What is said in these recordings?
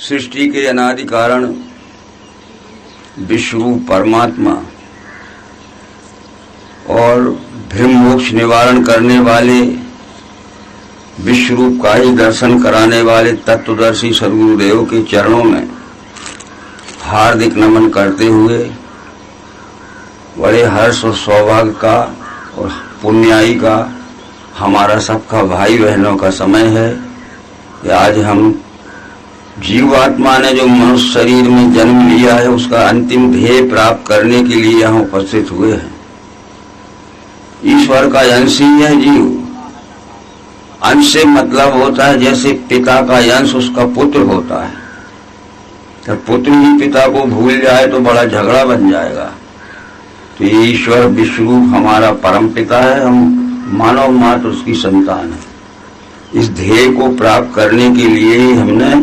सृष्टि के अनादि कारण विश्वरूप परमात्मा और भ्रम मोक्ष निवारण करने वाले विश्वरूप का ही दर्शन कराने वाले तत्वदर्शी सद्गुरुदेव के चरणों में हार्दिक नमन करते हुए बड़े हर्ष और सौभाग्य का और पुण्याई का हमारा सबका भाई बहनों का समय है कि आज हम जीवात्मा ने जो मनुष्य शरीर में जन्म लिया है उसका अंतिम ध्येय प्राप्त करने के लिए यहाँ उपस्थित हुए हैं। ईश्वर का अंश ही है जीव। अंश से मतलब होता है जैसे पिता का अंश उसका पुत्र होता है, तो पुत्र ही पिता को भूल जाए तो बड़ा झगड़ा बन जाएगा। तो ये ईश्वर विश्वरूप हमारा परम पिता है, हम मानव मात्र उसकी संतान है। इस ध्येय को प्राप्त करने के लिए ही हमने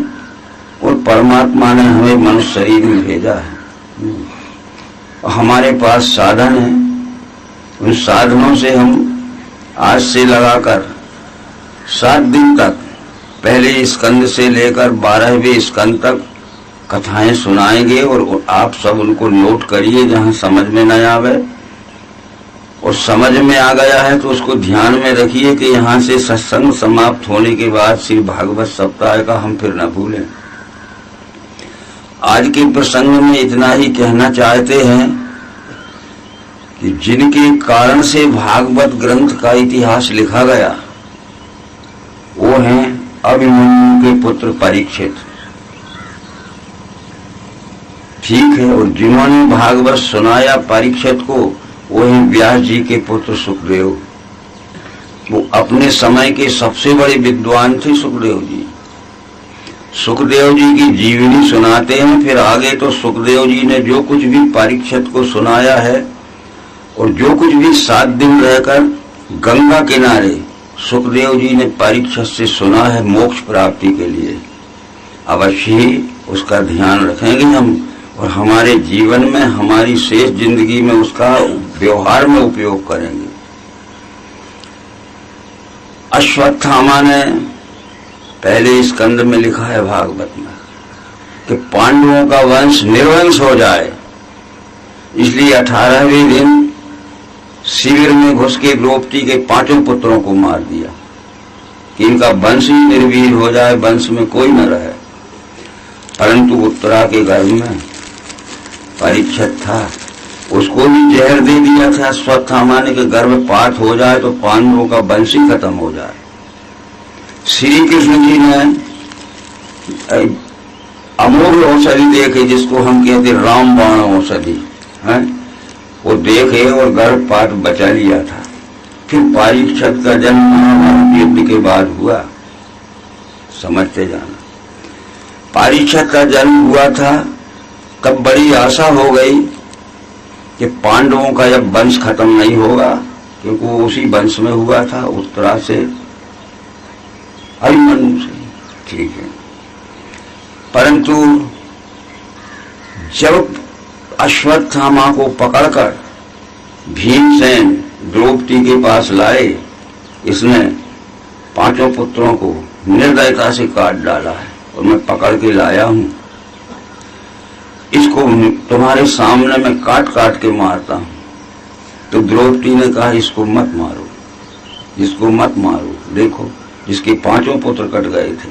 और परमात्मा ने हमें मनुष्य शरीर में भेजा है। और हमारे पास साधन है, उन साधनों से हम आज से लगाकर 7 दिन तक पहले स्कंद से लेकर 12वें स्कंद तक कथाएं सुनाएंगे और आप सब उनको नोट करिए जहां समझ में न आवे, और समझ में आ गया है तो उसको ध्यान में रखिए कि यहाँ से सत्संग समाप्त होने के बाद श्री भागवत सप्ताह का हम फिर न भूलें। आज के प्रसंग में इतना ही कहना चाहते हैं कि जिनके कारण से भागवत ग्रंथ का इतिहास लिखा गया वो हैं अभिमन्यु के पुत्र परीक्षित, ठीक है। और जिन्होंने भागवत सुनाया परीक्षित को वो हैं व्यास जी के पुत्र सुखदेव। वो अपने समय के सबसे बड़े विद्वान थे सुखदेव जी। सुखदेव जी की जीवनी सुनाते हैं, फिर आगे तो सुखदेव जी ने जो कुछ भी परीक्षित को सुनाया है और जो कुछ भी 7 दिन रहकर गंगा किनारे सुखदेव जी ने परीक्षित से सुना है मोक्ष प्राप्ति के लिए, अवश्य ही उसका ध्यान रखेंगे हम और हमारे जीवन में हमारी शेष जिंदगी में उसका व्यवहार में उपयोग करेंगे। अश्वत्थामा ने पहले स्कंद में लिखा है भागवत में कि पांडवों का वंश निर्वंश हो जाए, इसलिए 18वें दिन शिविर में घुस के द्रौपदी के 5 पुत्रों को मार दिया कि इनका वंश ही निर्वीर हो जाए, वंश में कोई न रहे। परंतु उत्तरा के गर्भ में परीक्षित था, उसको भी जहर दे दिया था अश्वत्थामा ने कि गर्भपात हो जाए तो पांडवों का वंश ही खत्म हो जाए। श्री कृष्ण जी ने अमोघ औषधि देखे जिसको हम कहते रामबाण औषधि है, वो देखे और गर्भपात बचा लिया था। फिर परीक्षित का जन्म महाभारत युद्ध के बाद हुआ, समझते जाना। परीक्षित का जन्म हुआ था तब बड़ी आशा हो गई कि पांडवों का जब वंश खत्म नहीं होगा, क्योंकि वो उसी वंश में हुआ था उत्तरा से अभिमन्यु से, ठीक है। परंतु जब अश्वत्थामा को पकड़कर भीमसेन द्रौपदी के पास लाए, इसने 5 पुत्रों को निर्दयता से काट डाला है और मैं पकड़ के लाया हूं, इसको तुम्हारे सामने मैं काट काट के मारता हूं। तो द्रौपदी ने कहा इसको मत मारो, इसको मत मारो, देखो जिसके 5 पुत्र कट गए थे,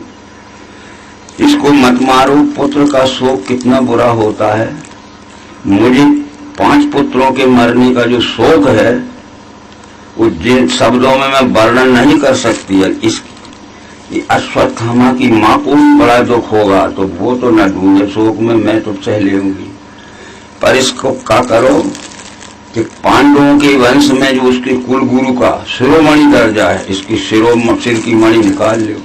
इसको मत मारो। पुत्र का शोक कितना बुरा होता है। मुझे 5 पुत्रों के मरने का जो शोक है वो जिन शब्दों में मैं वर्णन नहीं कर सकती है। इस अश्वत्थामा की माँ को भी बड़ा दुख होगा, तो वो तो न डूबे शोक में, मैं तो सह लेंगी। पर इसको क्या करो कि पांडवों के वंश में जो उसके कुल गुरु का शिरोमणि दर्जा है, इसकी सिर की मणि निकाल लो।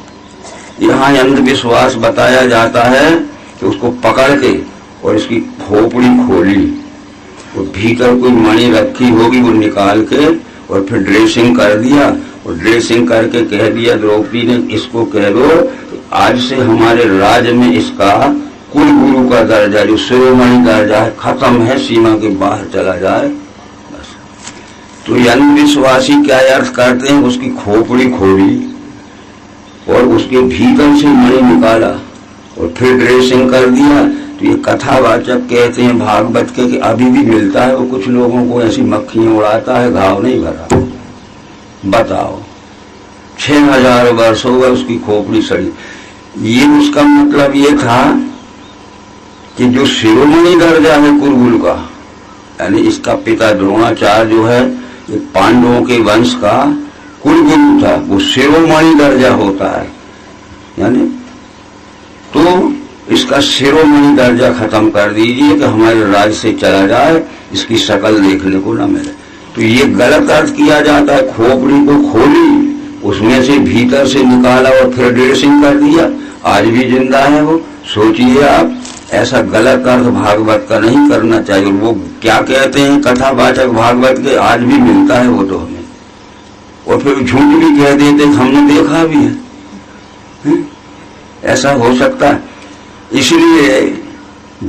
यहाँ अंधविश्वास बताया जाता है कि उसको पकड़ के और इसकी खोपड़ी खोली, वो भीतर कोई मणि रखी होगी, वो निकाल के और फिर ड्रेसिंग कर दिया, और ड्रेसिंग करके कह दिया द्रौपदी ने इसको कह दो आज से हमारे राज्य में इसका कुल गुरु का दर्जा जो शिरोमणि दर्जा है खत्म है, सीमा के बाहर चला जाए। तो ये अंधविश्वासी क्या अर्थ करते हैं, उसकी खोपड़ी खोली और उसके भीतर से मणि निकाला और फिर ड्रेसिंग कर दिया। तो ये कथावाचक कहते हैं भागवत के कि अभी भी मिलता है वो कुछ लोगों को, ऐसी मक्खियां उड़ाता है, घाव नहीं भरा। बताओ 6000 वर्ष हो गए उसकी खोपड़ी सड़ी। ये उसका मतलब ये था कि जो शिरोमणि दर्जा है कुरुकुल का, यानी इसका पिता द्रोणाचार्य जो है ये पांडवों के वंश का कुलगुरु था, वो शिरोमणि दर्जा होता है। यानी तो इसका शिरोमणि दर्जा खत्म कर दीजिए कि हमारे राज्य से चला जाए, इसकी शक्ल देखने को न मिले। तो ये गलत अर्थ किया जाता है। खोपड़ी को खोली, उसमें से भीतर से निकाला और फिर ड्रेसिंग कर दिया, आज भी जिंदा है वो। सोचिए आप, ऐसा गलत अर्थ भागवत का नहीं करना चाहिए। वो क्या कहते हैं कथावाचक भागवत के, आज भी मिलता है वो तो हमें, और फिर झूठ भी कह देते हमने देखा भी है। ऐसा हो सकता है? इसलिए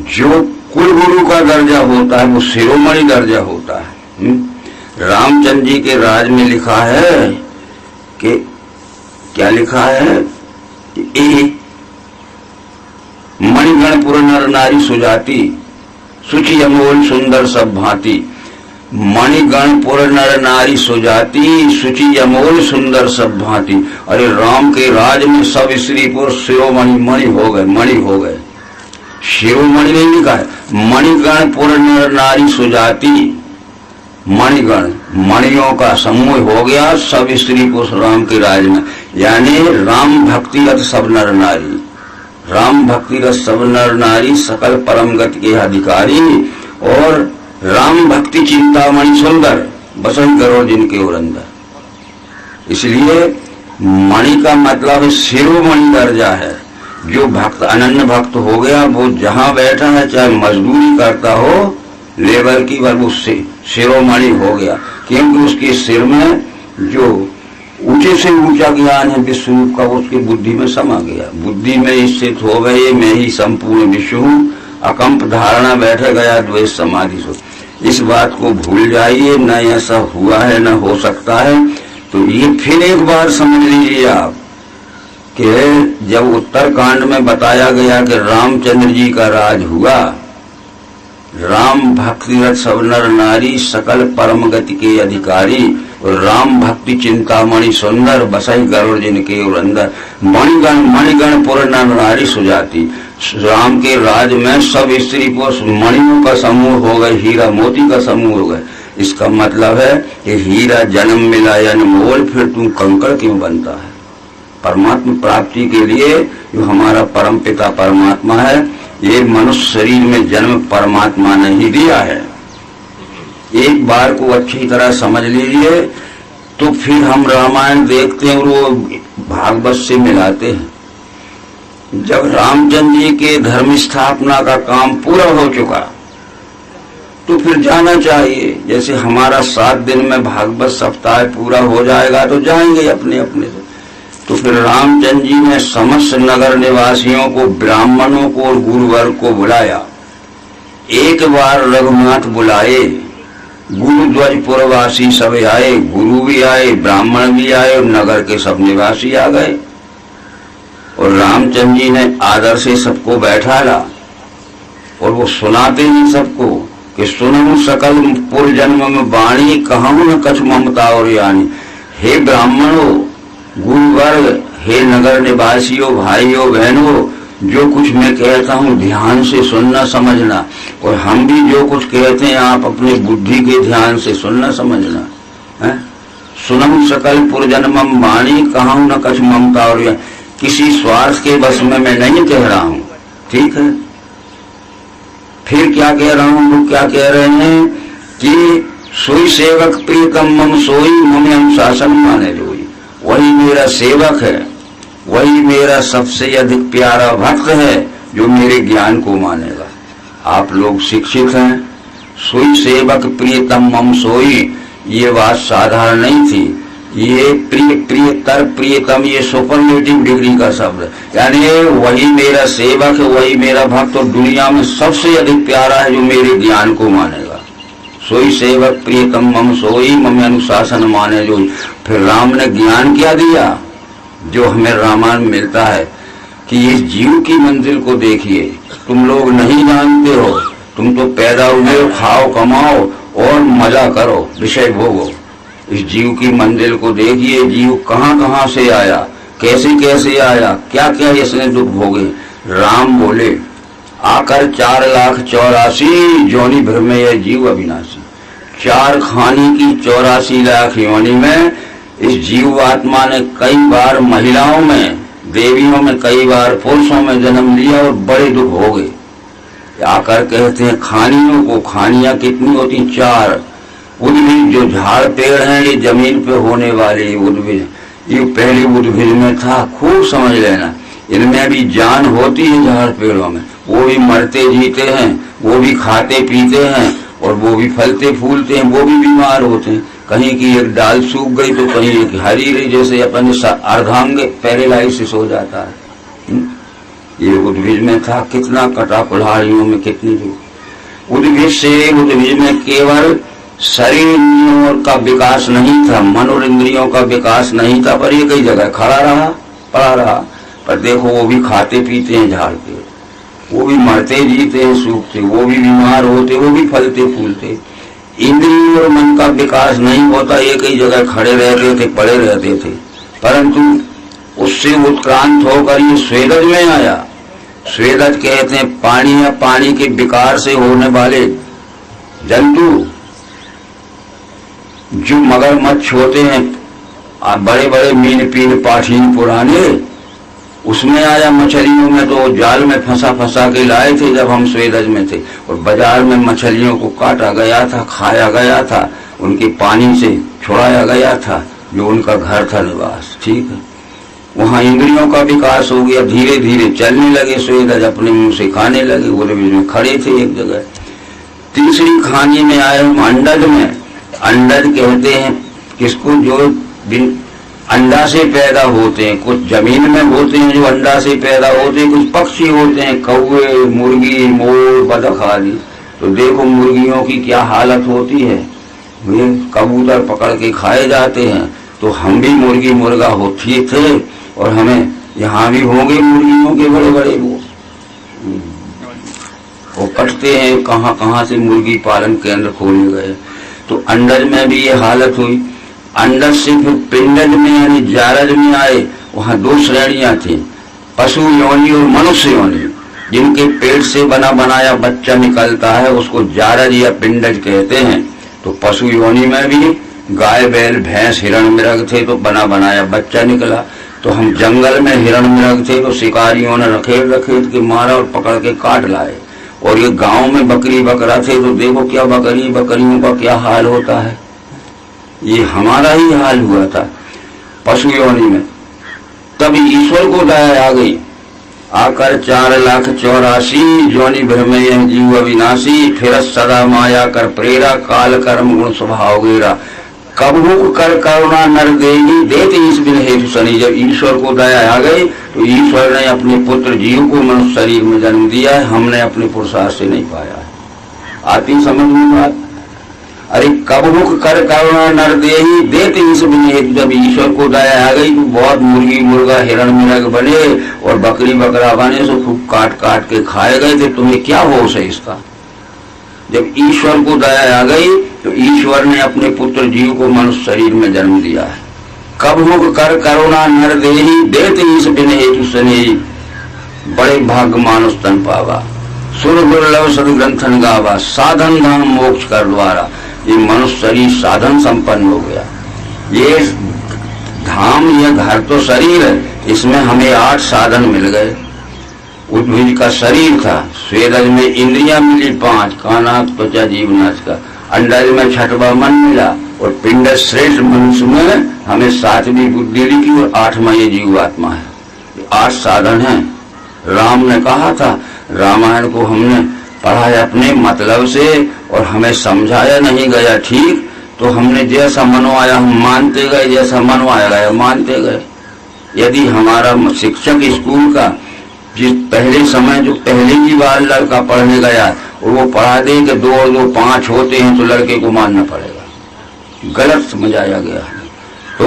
जो कुलगुरु का दर्जा होता है वो शिरोमणि दर्जा होता है। रामचंद्र जी के राज में लिखा है कि क्या लिखा है, मणिगणपुर नर नारी सुजाति, सुचि अमोल सुंदर सब भांति। मणिगणपुर नर नारी सुजाति, सुचि अमोल सुंदर सब भांति। अरे राम के राज में सब स्त्री पुरुष शिरोमणि मणि हो गए, मणि हो गए। शिरोमणि नहीं लिखा है, मणिगणपुर नर नारी सुजाति। मणिगण, मणियों का समूह हो गया सब स्त्री पुरुष राम के राज में। यानी राम भक्तिरत सब नर नारी, राम भक्तिरत सब नर नारी सकल परम गति के अधिकारी। और राम भक्ति चिंतामणि सुंदर, बसंत करोड़ जिनके और अंदर। इसलिए मणि का मतलब है शिरोमणि दर्जा है। जो भक्त अनन्य भक्त हो गया वो जहां बैठा है, चाहे मजदूरी करता हो लेबर की, वह उससे शिरोमणि हो गया, क्योंकि उसके सिर में जो ऊंचे से ऊंचा ज्ञान है विश्व का, वो उसकी बुद्धि में समा गया। बुद्धि में स्थित हो गए, मैं ही संपूर्ण विश्व हूँ, अकंप धारणा बैठ गया द्वेष समाधि से। इस बात को भूल जाइए, न ऐसा हुआ है न हो सकता है। तो ये फिर एक बार समझ लीजिए आप कि जब उत्तरकांड में बताया गया कि रामचंद्र जी का राज हुआ, राम भक्तिरत सब नर नारी सकल परम गति के अधिकारी, और राम भक्ति चिंतामणि सुंदर बसई गरुड़ जिनके और अंदर। मणिगण, मणिगणपुर नर नारी सुजाति। राम के राज में सब स्त्री पुरुष मणियों का समूह हो गए, हीरा मोती का समूह हो गए। इसका मतलब है कि हीरा जन्म मिला अनमोल, फिर तुम कंकड़ क्यों बनता है? परमात्मा प्राप्ति के लिए जो हमारा परम पिता परमात्मा है, ये मनुष्य शरीर में जन्म परमात्मा ने ही दिया है। एक बार को अच्छी तरह समझ लीजिए, तो फिर हम रामायण देखते हैं और वो भागवत से मिलाते हैं। जब रामचंद्र जी के धर्म स्थापना का काम पूरा हो चुका, तो फिर जाना चाहिए। जैसे हमारा 7 दिन में भागवत सप्ताह पूरा हो जाएगा तो जाएंगे अपने अपने से। तो फिर रामचंद्र जी ने समस्त नगर निवासियों को, ब्राह्मणों को और गुरुवर को बुलाया। एक बार रघुनाथ बुलाए, गुरुध्वजपुरवासी सब आए, गुरु भी आए, ब्राह्मण भी आए और नगर के सब निवासी आ गए। और रामचंद्र जी ने आदर से सबको बैठाला और वो सुनाते हैं सबको कि सुनहु सकल पूर्व जन्म में वाणी, कहूं न कछु ममता और यानी। हे ब्राह्मणों, गुरुवर्ग, हे नगर निवासियों, भाइयों बहनों, जो कुछ मैं कहता हूँ ध्यान से सुनना समझना, और हम भी जो कुछ कहते हैं आप अपनी बुद्धि के ध्यान से सुनना समझना है। सुनम सकल पुरजन्मम वाणी, कहूं न कछु ममता और यानी। किसी स्वार्थ के बस में मैं नहीं कह रहा हूँ, ठीक है। फिर क्या कह रहा हूँ, वो क्या कह रहे हैं कि सोई सेवक प्रियतम मम सोई, मम अनुशासन माने जोई। वही मेरा सेवक है, वही मेरा सबसे अधिक प्यारा भक्त है जो मेरे ज्ञान को मानेगा। आप लोग शिक्षित हैं, सोई सेवक प्रियतम मम सोई, ये बात साधारण नहीं थी। ये प्रिय, प्रियतर, प्रियतम, ये सुपरलेटिव डिग्री का शब्द है। यानी वही मेरा सेवक है, वही मेरा भक्त, और दुनिया में सबसे अधिक प्यारा है जो मेरे ज्ञान को मानेगा। सोई सेवक प्रियतम मम सोई, मम अनुशासन माने जो। फिर राम ने ज्ञान क्या दिया जो हमें रामायण मिलता है। कि इस जीव की मंजिल को देखिए, तुम लोग नहीं जानते हो, तुम तो पैदा हुए हो, खाओ कमाओ और मजा करो, विषय भोगो। इस जीव की मंजिल को देखिए, जीव कहाँ कहाँ से आया, कैसे कैसे आया, क्या क्या इसने दुख भोगे। राम बोले, आकर 4,84,000 योनि भर में यह जीव अविनाशी। 4 खानी की 84 लाख योनि में इस जीवात्मा ने कई बार महिलाओं में, देवियों में, कई बार पुरुषों में जन्म लिया और बड़े दुख हो गए। आकर कहते हैं खानियों को, खानियां कितनी होती? 4। उद्भिद जो झाड़ पेड़ हैं, ये जमीन पे होने वाले उद्भिद, ये पहले उद्भिद में था, खूब समझ लेना। इनमें भी जान होती है, झाड़ पेड़ों में, वो भी मरते जीते हैं, वो भी खाते पीते हैं और वो भी फलते फूलते हैं, वो भी बीमार होते हैं। कहीं की एक डाल सूख गई तो कहीं एक हरी रही, जैसे अपन अर्धांग पैरालाइसिस हो जाता है। ये उद्भिद में था, कितना कटा कुल्हाड़ियों में कितनी जो उद्भिद से, उद्भिद में केवल शरीर इंद्रियों का विकास नहीं था, मन और इंद्रियों का विकास नहीं था, पर ये कई जगह खड़ा रहा, पड़ा रहा। पर देखो वो भी खाते पीते हैं झाड़ पे, वो भी मरते जीते हैं, सूखते, वो भी बीमार होते, वो भी फलते फूलते। इंद्रियों और मन का विकास नहीं होता, ये कई जगह खड़े रहते थे, पड़े रहते थे। परंतु उससे उत्क्रांत होकर ये स्वेदज में आया। स्वेदज कहते हैं पानी या पानी के विकार से होने वाले जंतु, जो मगरमच्छ होते हैं, बड़े बड़े मीन पीन पाठीन पुराने, उसमें आया। मछलियों में तो जाल में फंसा फंसा के लाए थे जब हम स्वेदज में थे, और बाजार में मछलियों को काटा गया था, खाया गया था, उनके पानी से छुड़ाया गया था, जो उनका घर था, निवास। ठीक है, वहां इंद्रियों का विकास हो गया, धीरे धीरे चलने लगे स्वेदज, अपने मुंह से खाने लगे, वो में खड़े थे एक जगह। तीसरी खानी में आए हम अंडज में। अंडज कहते हैं किसको? जो अंडा से पैदा होते हैं। कुछ जमीन में होते हैं जो अंडा से पैदा होते हैं, कुछ पक्षी होते हैं, कौवे, मुर्गी, मोर, बतख आदि। तो देखो मुर्गियों की क्या हालत होती है, वे कबूतर पकड़ के खाए जाते हैं। तो हम भी मुर्गी मुर्गा होती थे, और हमें यहाँ भी होंगे मुर्गियों के बड़े बड़े वो कटते हैं, कहाँ कहाँ से मुर्गी पालन केंद्र खोले गए। तो अंडज में भी ये हालत हुई। अंडज से फिर पिंडज में यानी जारज में आए। वहां 2 श्रेणियां थी, पशु योनि और मनुष्य योनि। जिनके पेट से बना बनाया बच्चा निकलता है उसको जारज या पिंडज कहते हैं। तो पशु योनि में भी गाय, बैल, भैंस, हिरण, मृग थे, तो बना बनाया बच्चा निकला। तो हम जंगल में हिरण मृग थे, तो शिकारियों ने रखेट रखेट के मारा और पकड़ के काट लाए। और ये गांव में बकरी बकरा थे, तो देखो क्या बकरियों का क्या हाल होता है। ये हमारा ही हाल हुआ था पशु योनि में। तब ईश्वर को दया आ गई, आकर 4,84,000 योनि भर में यह जीव अविनाशी। फिर सदा माया कर प्रेरा, काल कर्म गुण स्वभाव गिरा। कब मुख कर करुणा नर देगी, देते इस बिन हेतु शनि। जब ईश्वर को दया आ गई तो ईश्वर ने अपने पुत्र जीव को मनुष्य शरीर में जन्म दिया है, हमने अपने पुरुषार्थ से नहीं पाया है। आती समझ में बात? अरे कब मुख कर करुणा नर देही, देते इस बिन हेतु। जब ईश्वर को दया आ गई तो बहुत मुर्गी मुर्गा हिरण मिरग बने और बकरी बकरा बने, तो खूब काट काट के खाए गए थे। तुम्हें क्या होश है इसका? जब ईश्वर को दया आ गई तो ईश्वर ने अपने पुत्र जीव को मनुष्य शरीर में जन्म दिया है। कब मुख कर करुणा नर देही, देते इस बिन हेतु शनि। बड़े भाग्य मानुष तन पावा, सुर दुर्लभ सदग्रंथन गावा। साधन धाम मोक्ष कर द्वारा, ये मनुष्य शरीर साधन संपन्न हो गया। ये धाम, ये घर तो शरीर है, इसमें हमें 8 साधन मिल गए। उद्भिज का शरीर था, स्वेदज में इंद्रियां मिली 5, कानात त्वचा जीव नासिका। अंडज में 6वां मन मिला, और पिंड श्रेष्ठ मनुष्य में हमें 7वीं बुद्धि लिखी, और 8वां ये जीवात्मा है। 8 साधन हैं। राम ने कहा था, रामायण को हमने पढ़ा है अपने मतलब से, और हमें समझाया नहीं गया ठीक, तो हमने जैसा मनो आया हम मानते गए, जैसा मनो आया गया मानते गए। यदि हमारा शिक्षक स्कूल का जिस पहले समय जो पहले ही बार लड़का पढ़ने गया और वो पढ़ा दे कि 2 और 2 5 होते हैं, तो लड़के को मानना पड़ेगा। गलत समझाया गया। तो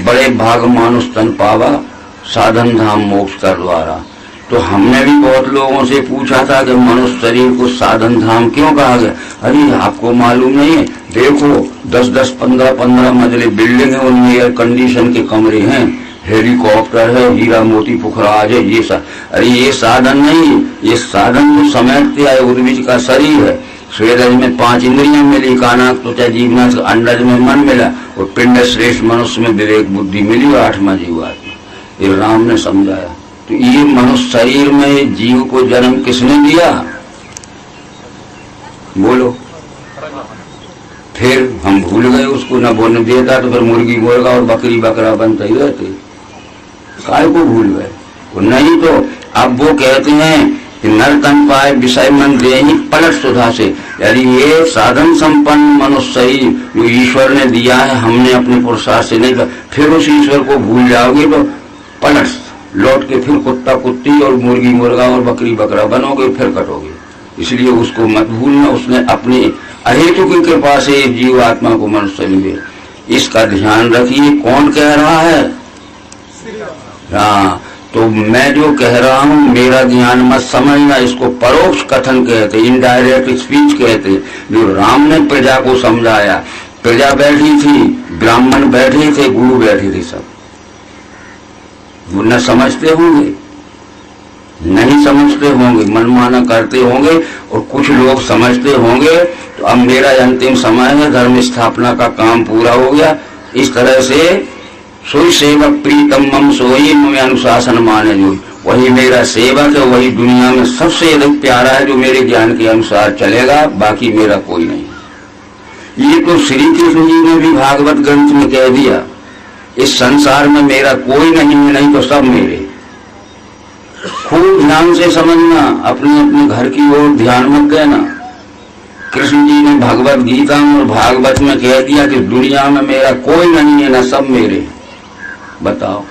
बड़े भाग मानुष तन पावा, साधन धाम मोक्ष का द्वारा। तो हमने भी बहुत लोगों से पूछा था कि मनुष्य शरीर को साधन धाम क्यों कहा गया। अरे आपको मालूम नहीं है, देखो 10-10, 15-15 मंजिले बिल्डिंग है, उनमें एयर कंडीशन के कमरे हैं, हेलीकॉप्टर है, हीरा मोती पुखराज है, ये अरे ये साधन नहीं, ये साधन जो समेटते आए उद्भिज का शरीर है। स्वेदज में 5 इंद्रियां मिली, कानाक त्वचा जीवनाश, अंडज में मन मिला, और पिंड श्रेष्ठ मनुष्य में विवेक बुद्धि मिली, 8वां जीवात्मा। ये राम ने समझाया। तो ये मनुष्य शरीर में जीव को जन्म किसने दिया, बोलो। फिर हम भूल गए उसको, न बोलने देता तो फिर मुर्गी मुर्गा और बकरी बकरा बनते ही रहते, काय को भूल गए। नहीं तो अब वो कहते हैं कि नर तन पाए विषय मन देहि पलट सुधा से, यानी ये साधन संपन्न मनुष्य शरीर जो ईश्वर ने दिया है, हमने अपने पुरुषार्थ से नहीं, फिर उस ईश्वर को भूल जाओगे तो पलट लौट के फिर कुत्ता कुत्ती और मुर्गी मुर्गा और बकरी बकरा बनोगे, फिर कटोगे। इसलिए उसको मत भूलना, उसने अपनी अहेतु की कृपा से जीवात्मा को मनुष्य मिले, इसका ध्यान रखिए। कौन कह रहा है? हाँ, तो मैं जो कह रहा हूँ मेरा ज्ञान मत समझना, इसको परोक्ष कथन कहते, इनडायरेक्ट स्पीच कहते। जो राम ने प्रजा को समझाया, प्रजा बैठी थी, ब्राह्मण बैठे थे, गुरु बैठे थे, सब वो न समझते होंगे, नहीं समझते होंगे, मनमाना करते होंगे, और कुछ लोग समझते होंगे। तो अब मेरा अंतिम समय है, धर्म स्थापना का काम पूरा हो गया। इस तरह से सोई सेवक प्रीतम मम सोई मम अनुशासन माने, जो वही मेरा सेवक है, वही दुनिया में सबसे अधिक प्यारा है, जो मेरे ज्ञान के अनुसार चलेगा, बाकी मेरा कोई नहीं। ये तो श्री कृष्ण जी ने भी भागवत ग्रंथ में कह दिया, इस संसार में मेरा कोई नहीं है, नहीं तो सब मेरे। खूब ध्यान से समझना, अपने अपने घर की ओर ध्यान मत देना। कृष्ण जी ने भगवत गीता और भागवत में कह दिया कि दुनिया में मेरा कोई नहीं है, ना सब मेरे। बताओ,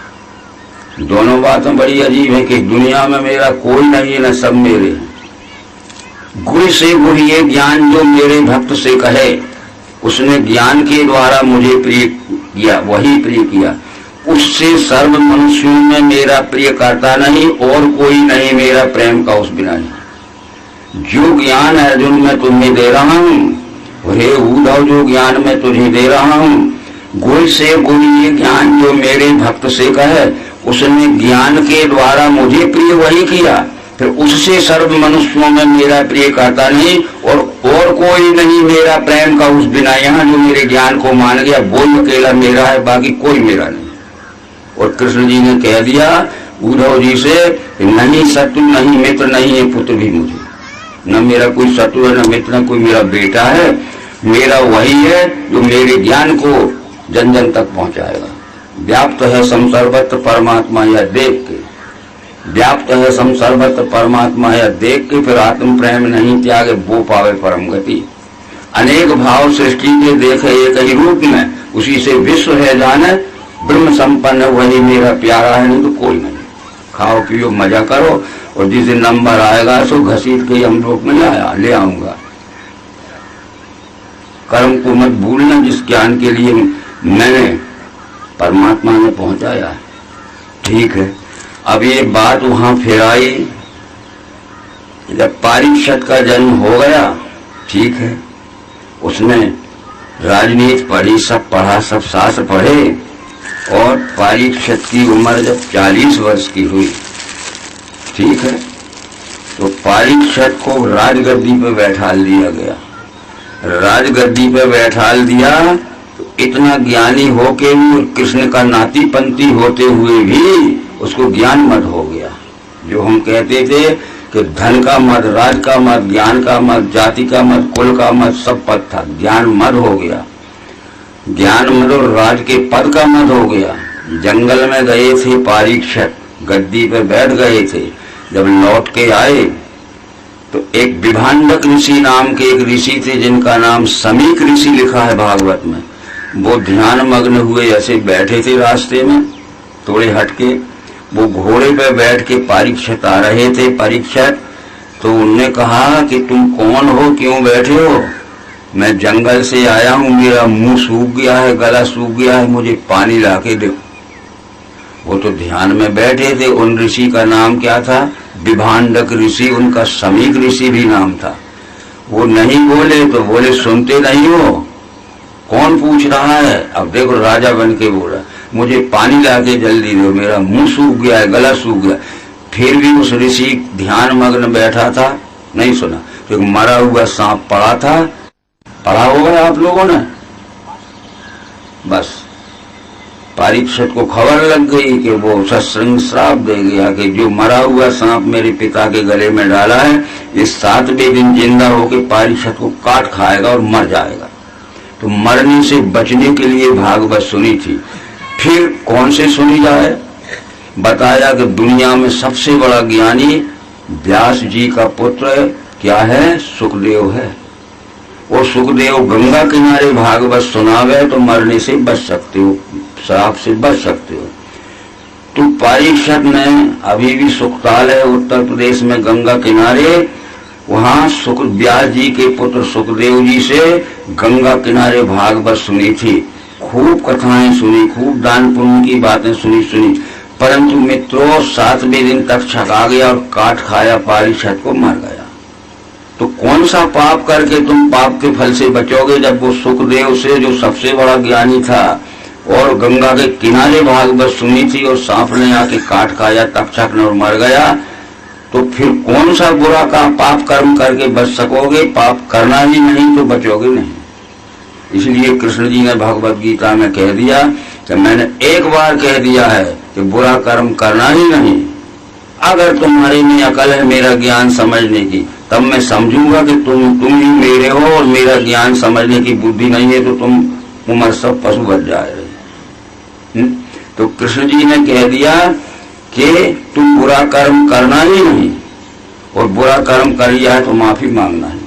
दोनों बातें बड़ी अजीब है कि दुनिया में मेरा कोई नहीं है, ना सब मेरे। गुरु से गुरु ये ज्ञान जो मेरे भक्त से कहे, उसने ज्ञान के द्वारा मुझे प्रिय किया, वही प्रिय किया। उससे सर्व मनुष्यों में मेरा प्रिय करता नहीं, और कोई नहीं मेरा प्रेम का उस बिना नहीं। जो ज्ञान अर्जुन मैं तुम्हें दे रहा हूँ, हे उद्धव जो ज्ञान मैं तुझे दे रहा हूँ, गुरु से गुरु ये ज्ञान जो मेरे भक्त से कहे, उसने ज्ञान के द्वारा मुझे प्रिय वही किया। फिर उससे सर्व मनुष्यों में मेरा प्रिय करता नहीं, और कोई नहीं मेरा प्रेम का उस बिना। यहाँ जो मेरे ज्ञान को मान गया वो अकेला मेरा है, बाकी कोई मेरा नहीं। और कृष्ण जी ने कह दिया उद्धव जी से, नहीं शत्रु नहीं मित्र नहीं है पुत्र भी मुझे, न मेरा कोई शत्रु है, न मित्र, न कोई मेरा बेटा है, मेरा वही है जो मेरे ज्ञान को जन जन तक पहुंचाएगा। व्याप्त है संसर्वत्र परमात्मा यह देख के, व्याप्त है संसर्वत्र परमात्मा यह देख के, फिर आत्म प्रेम नहीं त्यागे वो पावे परम गति। अनेक भाव सृष्टि के देखे एक ही रूप में, उसी से विश्व है जाने, ब्रह्म संपन्न वही मेरा प्यारा है, नहीं तो कोई नहीं। खाओ पियो मजा करो, और जिस दिन नंबर आएगा सो घसीट के हम लोग में ले आऊंगा। कर्म को मत भूलना, जिस ज्ञान के लिए मैंने परमात्मा ने पहुंचाया। ठीक है, अब ये बात वहां फिर आई, जब परीक्षित का जन्म हो गया, ठीक है, उसने राजनीति पढ़ी, सब पढ़ा, सब शास्त्र पढ़े, और परीक्षित की उम्र जब 40 वर्ष की हुई, ठीक है, तो परीक्षित को राजगद्दी पे बैठाल दिया गया। राजगद्दी पे बैठाल दिया तो इतना ज्ञानी होके भी, और कृष्ण का नाती पंथी होते हुए भी उसको ज्ञान मद हो गया। जो हम कहते थे कि धन का मद, राज का मद, ज्ञान का मद, जाति का मद, कुल का मद, सब पद था, ज्ञान मद हो गया। ज्ञान मद और राज के पद का मद हो गया। जंगल में गए थे परीक्षित, गद्दी पे बैठ गए थे, जब लौट के आए तो एक विभांडक ऋषि नाम के एक ऋषि थे, जिनका नाम समीक ऋषि लिखा है भागवत में। वो ध्यान मग्न हुए ऐसे बैठे थे रास्ते में, थोड़े हटके, वो घोड़े पे बैठ के परीक्षित आ रहे थे। परीक्षित तो उनने कहा कि तुम कौन हो, क्यों बैठे हो? मैं जंगल से आया हूं, मेरा मुंह सूख गया है, गला सूख गया है, मुझे पानी लाके दो। वो तो ध्यान में बैठे थे। उन ऋषि का नाम क्या था? विभांडक ऋषि, उनका समीक ऋषि भी नाम था। वो नहीं बोले तो बोले सुनते नहीं हो, कौन पूछ रहा है? अब देखो राजा बन के बोला मुझे पानी लाके जल्दी दो, मेरा मुंह सूख गया है, गला सूख गया। फिर भी उस ऋषि ध्यान मग्न बैठा था, नहीं सुना। तो एक मरा हुआ सांप पड़ा था, पढ़ा होगा आप लोगों ने। बस परीक्षित को खबर लग गई कि वो सत्संग श्राप दे गया कि जो मरा हुआ सांप मेरे पिता के गले में डाला है, इस 7वें दिन जिंदा होकर परीक्षित को काट खाएगा और मर जाएगा। तो मरने से बचने के लिए भागवत सुनी थी। फिर कौन से सुनी जाए? बताया कि दुनिया में सबसे बड़ा ज्ञानी व्यास जी का पुत्र क्या है? सुखदेव है। और सुखदेव गंगा किनारे भागवत सुनावे तो मरने से बच सकते हो, श्राप से बच सकते हो। तो परीक्षित ने अभी भी सुखताल है उत्तर प्रदेश में गंगा किनारे, वहां सुख व्यास जी के पुत्र सुखदेव जी से गंगा किनारे भागवत सुनी थी। खूब कथाएं सुनी, खूब दान पुण्य की बातें सुनी। परंतु मित्रों 7वें दिन तक छका गया और काट खाया, परीक्षित को मर गया। तो कौन सा पाप करके तुम पाप के फल से बचोगे? जब वो सुखदेव से जो सबसे बड़ा ज्ञानी था और गंगा के किनारे भागवत सुनी थी और सांप ने आके काट खाया, तक्षक ने और मर गया, तो फिर कौन सा बुरा का पाप कर्म करके बच सकोगे? पाप करना ही नहीं तो बचोगे नहीं। इसलिए कृष्ण जी ने भगवत गीता में कह दिया कि मैंने एक बार कह दिया है कि बुरा कर्म करना ही नहीं। अगर तुम्हारे में अकल है मेरा ज्ञान समझने की, तब मैं समझूंगा कि तुम ही मेरे हो, और मेरा ज्ञान समझने की बुद्धि नहीं है तो तुम उम्र सब पशु बन जा रहे। तो कृष्ण जी ने कह दिया कि तुम बुरा कर्म करना ही नहीं, और बुरा कर्म कर लिया है तो माफी मांगना है,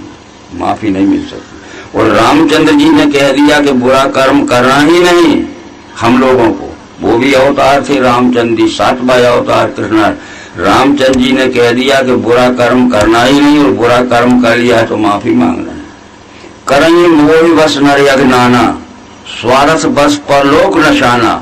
माफी नहीं मिल सकती। और रामचंद्र जी ने कह दिया कि बुरा कर्म करना ही नहीं हम लोगों को। वो भी अवतार थे रामचंद्र जी, 7वां अवतार कृष्ण। रामचंद्र जी ने कह दिया कि बुरा कर्म करना ही नहीं, और बुरा कर्म कर लिया है तो माफी मांगना है। करई मोह बस नर अज्ञाना, स्वार्थ बस परलोक नशाना,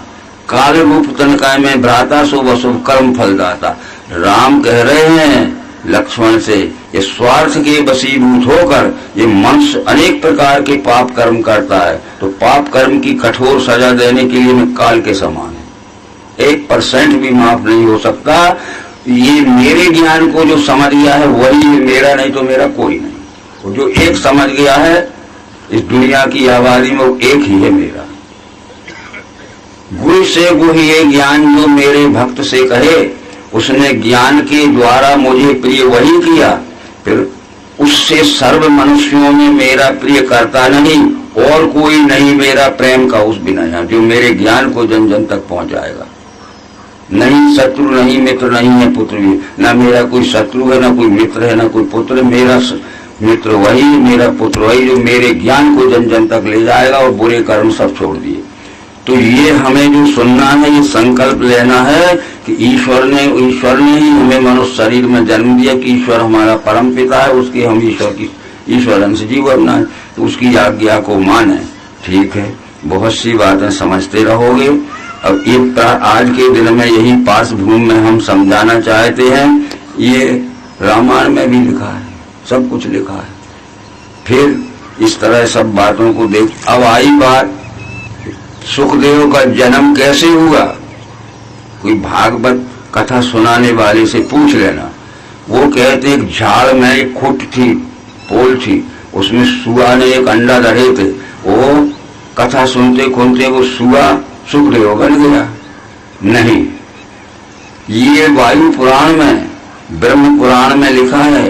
काल रूप तनकाय में भ्राता सो वसुभ कर्म फलदाता। राम कह रहे हैं लक्ष्मण से, ये स्वार्थ के वशीभूत होकर ये मनुष्य अनेक प्रकार के पाप कर्म करता है, तो पाप कर्म की कठोर सजा देने के लिए मैं काल के समान है, 1% भी माफ नहीं हो सकता। ये मेरे ज्ञान को जो समझ गया है वही है मेरा, नहीं तो मेरा कोई नहीं। और जो एक समझ गया है इस दुनिया की आबादी में वो एक ही है मेरा। गुरु से गुह ये ज्ञान जो मेरे भक्त से कहे, उसने ज्ञान के द्वारा मुझे प्रिय वही किया, फिर उससे सर्व मनुष्यों में मेरा प्रिय करता नहीं, और कोई नहीं मेरा प्रेम का उस बिना है जो मेरे ज्ञान को जन जन तक पहुंचाएगा। नहीं शत्रु नहीं मित्र नहीं है पुत्र भी, न मेरा कोई शत्रु है न कोई मित्र है न कोई पुत्र। मेरा मित्र वही, मेरा पुत्र वही जो मेरे ज्ञान को जन जन तक ले जाएगा, और बुरे कर्म सब छोड़ दिए। तो ये हमें जो सुनना है, ये संकल्प लेना है कि ईश्वर ने ही हमें मनुष्य शरीर में जन्म दिया, कि ईश्वर हमारा परम पिता है, उसके हम ईश्वर अंश जीव बनाए, तो उसकी आज्ञा को माने। ठीक है, बहुत सी बातें समझते रहोगे। अब एक आज के दिन में यही पार्श्वभूमि में हम समझाना चाहते हैं। ये रामायण में भी लिखा है, सब कुछ लिखा है। फिर इस तरह सब बातों को देख। अब आई बात सुखदेव का जन्म कैसे हुआ? कोई भागवत कथा सुनाने वाले से पूछ लेना। वो कहते एक झाड़ में एक खुट थी, पोल थी, उसमें सुआ ने एक अंडा धरे थे। वो कथा सुनते सुनते वो सुआ सुखदेव बन गया। नहीं, ये वायु पुराण में, ब्रह्म पुराण में लिखा है,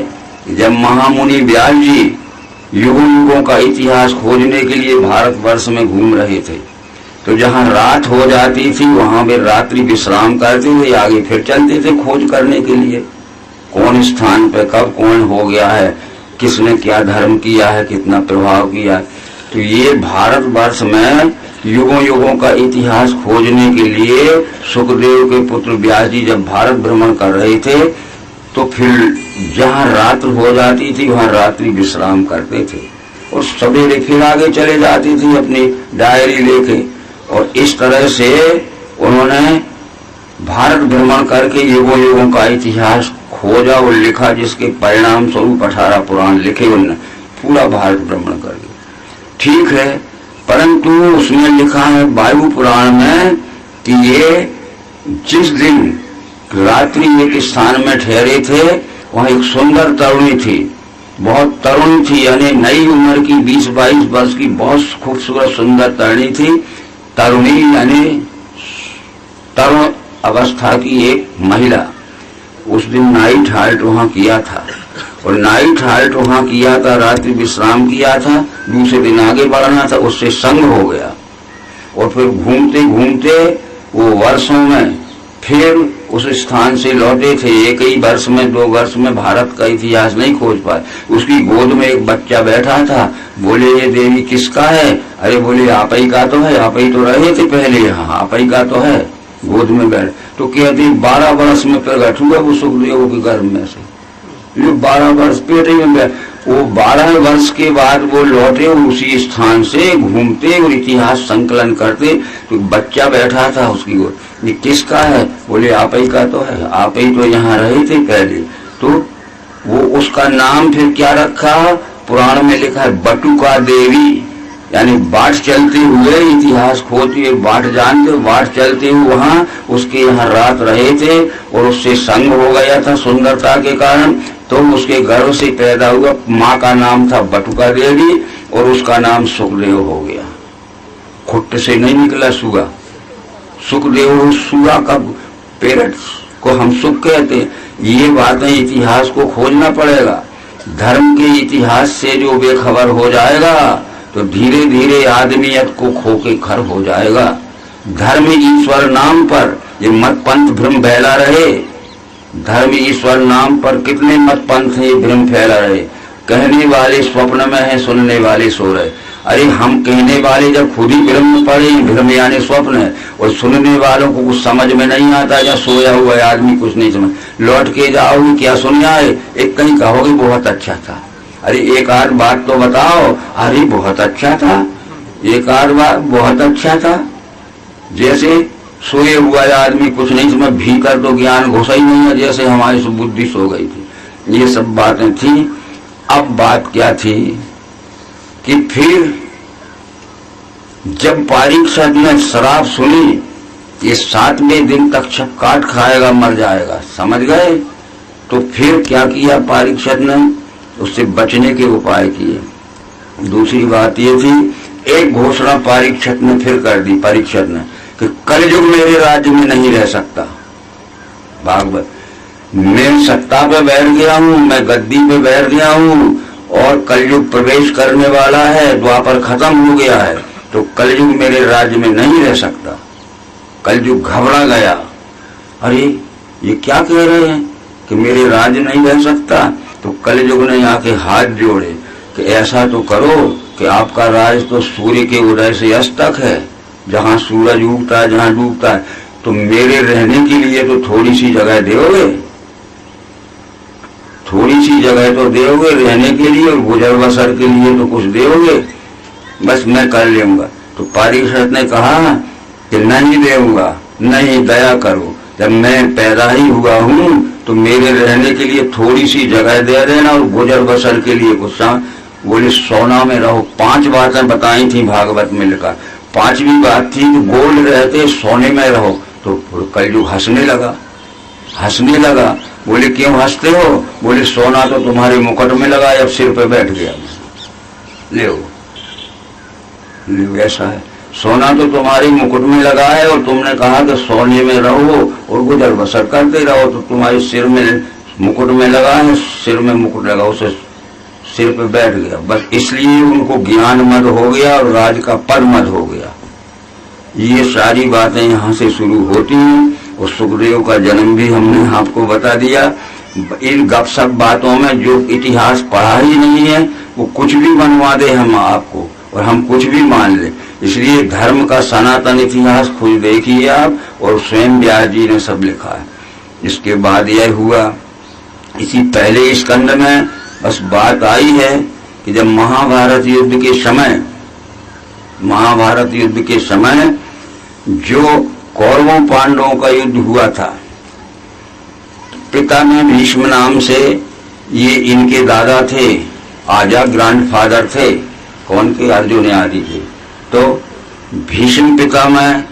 जब महामुनि व्यास जी युगों युगों का इतिहास खोजने के लिए भारतवर्ष में घूम रहे थे, तो जहाँ रात हो जाती थी वहां वे रात्रि विश्राम करते थे, आगे फिर चलते थे खोज करने के लिए कौन स्थान पे कब कौन हो गया है, किसने क्या धर्म किया है, कितना प्रभाव किया है। तो ये भारतवर्ष में युगों युगों का इतिहास खोजने के लिए सुखदेव के पुत्र व्यास जी जब भारत भ्रमण कर रहे थे, तो फिर जहाँ रात्र हो जाती थी वहां रात्रि विश्राम करते थे, और सवेरे फिर आगे चले जाती थी अपनी डायरी लेके। और इस तरह से उन्होंने भारत भ्रमण करके युगों युगों का इतिहास खोजा और लिखा, जिसके परिणाम स्वरूप 18 पुराण लिखे उन्होंने, पूरा भारत भ्रमण करके। ठीक है, परंतु उसमें लिखा है वायु पुराण में कि ये जिस दिन रात्रि एक स्थान में ठहरे थे, वहां एक सुंदर तरुणी थी, बहुत तरुण थी, यानी नई उम्र की 20-22 वर्ष की बहुत खूबसूरत सुंदर तरुणी थी। तरुणी यानी तरुण अवस्था की एक महिला। उस दिन नाइट हाल्ट वहां किया था, और नाइट हाल्ट वहां किया था, रात्रि विश्राम किया था, दूसरे दिन आगे बढ़ना था। उससे संग हो गया, और फिर घूमते घूमते वो वर्षों में फिर उस स्थान से लौटे थे। एक ही वर्ष में 2 वर्ष में भारत का इतिहास नहीं खोज पाए। उसकी गोद में एक बच्चा बैठा था। बोले ये देवी किसका है? अरे बोले आप ही का तो है, आप ही तो रहे थे पहले यहाँ, आप ही का तो है, गोद में बैठ। तो कहते 12 वर्ष में प्रकट हुआ वो सुखदेव के गर्भ में से, 12 वर्ष पेट में बैठ। वो 12 वर्ष के बाद वो लौटे, उसी स्थान से घूमते और इतिहास संकलन करते। तो बच्चा बैठा था उसकी गोद, ये किसका है? बोले आप ही का तो है, आप ही तो यहाँ रहे थे पहले। तो वो उसका नाम फिर क्या रखा? पुराण में लिखा है बटुका देवी, यानी बाट चलते हुए, इतिहास खोजते बाट जानते, बाट चलते हुए वहां उसके यहाँ रात रहे थे, और उससे संग हो गया था सुंदरता के कारण। तो उसके गर्भ से पैदा हुआ, माँ का नाम था बटुका देवी, और उसका नाम सुखदेव हो गया। खुट्ट से नहीं निकला सुगा, सुखदेव, सुगा का पेरेंट्स को हम सुख कहते हैं। ये बातें इतिहास को खोजना पड़ेगा। धर्म के इतिहास से जो बेखबर हो जाएगा, तो धीरे धीरे आदमियत को खो के खर हो जाएगा। धर्म ईश्वर नाम पर ये मत पंथ भ्रम फैला रहे, धर्म ईश्वर नाम पर कितने मत पंथ ये भ्रम फैला रहे। कहने वाले स्वप्न में है, सुनने वाले सो रहे। अरे हम कहने वाले जब खुद ही भ्रम में पड़े, भ्रम यानी स्वप्न है, और सुनने वालों को कुछ समझ में नहीं आता, या सोया हुआ आदमी कुछ नहीं समझ, लौट के जाओगे क्या सुन आए, एक कहीं कहोगे बहुत अच्छा था। अरे एक आध बात तो बताओ, अरे बहुत अच्छा था, एक आध बात बहुत अच्छा था। जैसे सोए हुआ आदमी कुछ नहीं समझ, भीतर तो ज्ञान घुसा ही नहीं है, जैसे हमारी बुद्धि सो गई थी। ये सब बातें थी। अब बात क्या थी कि फिर जब पारीक्षद ने शराब सुनी, ये 7वें दिन तक सब काट खाएगा, मर जाएगा, समझ गए। तो फिर क्या किया पारीक्षद ने? उससे बचने के उपाय किए। दूसरी बात ये थी, एक घोषणा परीक्षक ने फिर कर दी, परीक्षक ने, कि कलयुग मेरे राज्य में नहीं रह सकता। भागवत, मैं सत्ता पे बैठ गया हूँ, मैं गद्दी पे बैठ गया हूँ, और कलयुग प्रवेश करने वाला है, द्वापर खत्म हो गया है, तो कलयुग मेरे राज्य में नहीं रह सकता। कलयुग घबरा गया, अरे ये क्या कह रहे हैं कि मेरे राज्य नहीं रह सकता। तो कलयुग ने आके हाथ जोड़े कि ऐसा तो करो कि आपका राज तो सूर्य के उदय से अस्त तक है, जहाँ सूरज उगता है, जहाँ डूबता है, तो मेरे रहने के लिए तो थोड़ी सी जगह दोगे, थोड़ी सी जगह तो दोगे रहने के लिए, और गुजर बसर के लिए तो कुछ दोगे, बस मैं कर लूंगा। तो पारीक्षद ने कहा कि नहीं दूंगा, नहीं, दया करो, जब मैं पैदा ही हुआ हूँ तो मेरे रहने के लिए थोड़ी सी जगह दे देना, और गुजर बसर के लिए कुछ। बोले सोना में रहो। 5 बातें बताई थी भागवत में लिखा। 5वीं बात थी कि गोल्ड रहते सोने में रहो। तो कलयुग हंसने लगा, हंसने लगा। बोले क्यों हंसते हो? बोले सोना तो तुम्हारे मुकुट में लगा, अब सिर पे बैठ गया। ले ऐसा है, सोना तो तुम्हारे मुकुट में लगा है, और तुमने कहा कि सोने में रहो और गुजर बसर करते रहो, तो तुम्हारे सिर में मुकुट में लगा है, सिर में मुकुट लगा, उसे सिर पे बैठ गया। बस इसलिए उनको ज्ञान मद हो गया और राज का पद मद हो गया। ये सारी बातें यहाँ से शुरू होती हैं, और सुखदेव का जन्म भी हमने आपको बता दिया। इन गपशप बातों में जो इतिहास पढ़ा ही नहीं है, वो कुछ भी बनवा दे हम आपको, और हम कुछ भी मान ले। इसलिए धर्म का सनातन इतिहास खुद देखिए आप, और स्वयं व्यास जी ने सब लिखा है। इसके बाद यह हुआ, इसी पहले स्कंद में बस बात आई है कि जब महाभारत युद्ध के समय जो कौरवों पांडवों का युद्ध हुआ था। पिता में भीष्म नाम से, ये इनके दादा थे, आजा ग्रैंडफादर थे, कौन के? अर्जुन आदि थे। तो भीष्म पिता में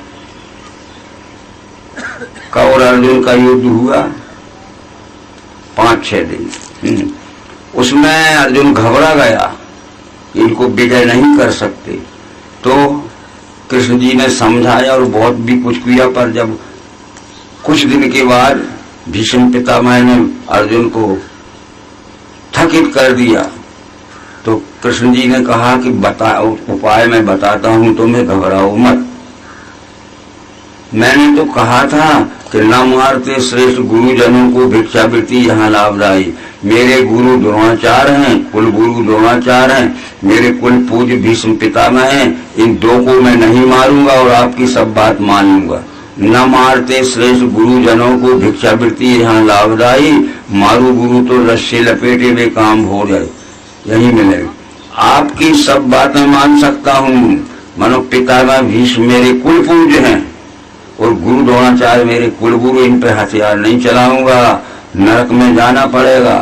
का और अर्जुन का युद्ध हुआ 5-6 दिन। उसमें अर्जुन घबरा गया, इनको विजय नहीं कर सकते। तो कृष्ण जी ने समझाया और बहुत भी कुछ किया, पर जब कुछ दिन के बाद भीष्म पितामह ने अर्जुन को थकित कर दिया, तो कृष्ण जी ने कहा कि उपाय मैं बताता हूं तुम्हें, घबराओ मत। मैंने तो कहा था कि न मारते श्रेष्ठ गुरुजनों को भिक्षावृत्ति यहाँ लाभदायी। मेरे गुरु द्रोणाचार्य हैं, कुल गुरु द्रोणाचार्य हैं, मेरे कुल पूज्य भीष्म पितामह हैं। इन दो को मैं नहीं मारूंगा और आपकी सब बात मान लूंगा। न मारते श्रेष्ठ गुरुजनों को भिक्षावृत्ति यहाँ लाभदायी, मारू गुरु तो रस्से लपेटे वे काम हो जाए, यही मिलेगा। आपकी सब बातें मान सकता हूँ, मनो पितामह भीष्म मेरे कुल पूज्य हैं और गुरु द्रोणाचार्य मेरे कुलगुरु, इन पे हथियार नहीं चलाऊंगा, नरक में जाना पड़ेगा।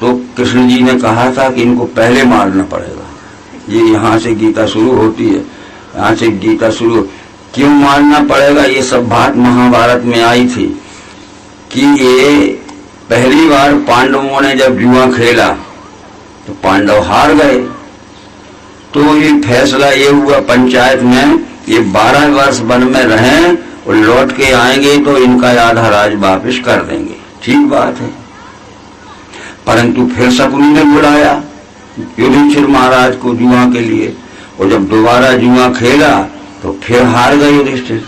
तो कृष्ण जी ने कहा था कि इनको पहले मारना पड़ेगा। ये यहाँ से गीता शुरू होती है, यहाँ से गीता शुरू। क्यों मारना पड़ेगा? ये सब बात महाभारत में आई थी कि ये पहली बार पांडवों ने जब जुआ खेला तो पांडव हार गए। तो ये फैसला ये हुआ पंचायत में, ये 12 वर्ष वन में रहें और लौट के आएंगे तो इनका आधा राज वापिस कर देंगे। ठीक बात है। परंतु फिर शकुनी ने बुलाया युधिष्ठिर महाराज को जुआ के लिए, और जब दोबारा जुआ खेला तो फिर हार गए युधिष्ठिर।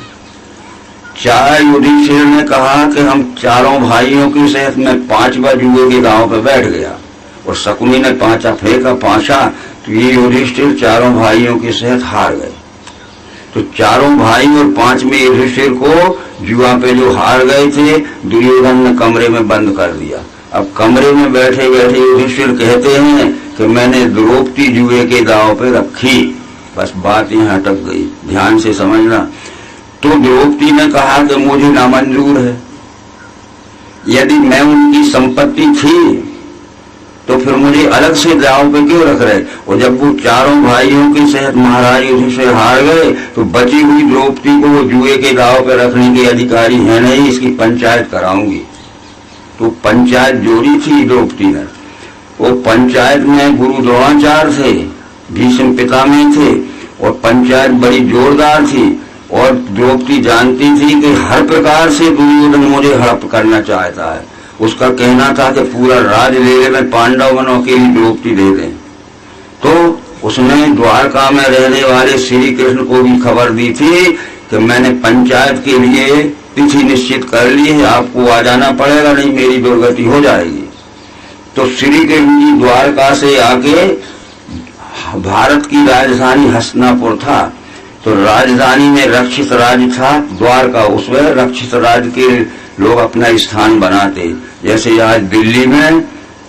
युधिष्ठिर ने कहा कि हम चारों भाइयों की सेहत में 5वां जुए के दांव पे बैठ गया, और शकुनी ने 5 फेंका, 5, तो ये युधिष्ठिर चारों भाइयों की सेहत हार गए। तो चारों भाई और 5वें युधिष्ठिर को जुआ पे जो हार गए थे, दुर्योधन ने कमरे में बंद कर दिया। अब कमरे में बैठे बैठे युधिष्ठिर कहते हैं कि मैंने द्रौपदी जुए के दांव पे रखी। बस बात यहाँ अटक गई, ध्यान से समझना। तो द्रौपदी ने कहा कि मुझे नामंजूर है, यदि मैं उनकी संपत्ति थी तो फिर मुझे अलग से दांव पे क्यों रख रहे? और जब वो चारों भाइयों की सेहत महाराज युधिष्ठिर हार गए तो बची हुई द्रौपदी को वो जुए के दांव पे रखने के अधिकारी है नहीं, इसकी पंचायत कराऊंगी। तो पंचायत जोड़ी थी द्रौपदी ने। वो पंचायत में गुरु द्रोणाचार्य थे, भीष्म पितामह थे, और पंचायत बड़ी जोरदार थी। और द्रौपदी जानती थी कि हर प्रकार से दुर्योधन मुझे हड़प करना चाहता है। उसका कहना था कि पूरा राज ले ले, मैं पांडव मनों के लिए द्रौपदी दे दें। तो उसने द्वारका में रहने वाले श्री कृष्ण को भी खबर दी थी कि मैंने पंचायत के लिए तिथि निश्चित कर ली है, आपको आ जाना पड़ेगा, नहीं मेरी दुर्गति हो जाएगी। तो श्री कृष्ण जी द्वारका से आके, भारत की राजधानी हस्तिनापुर था, तो राजधानी में रक्षित राज था द्वारका, उसमें रक्षित राज के लोग अपना स्थान बनाते। जैसे आज दिल्ली में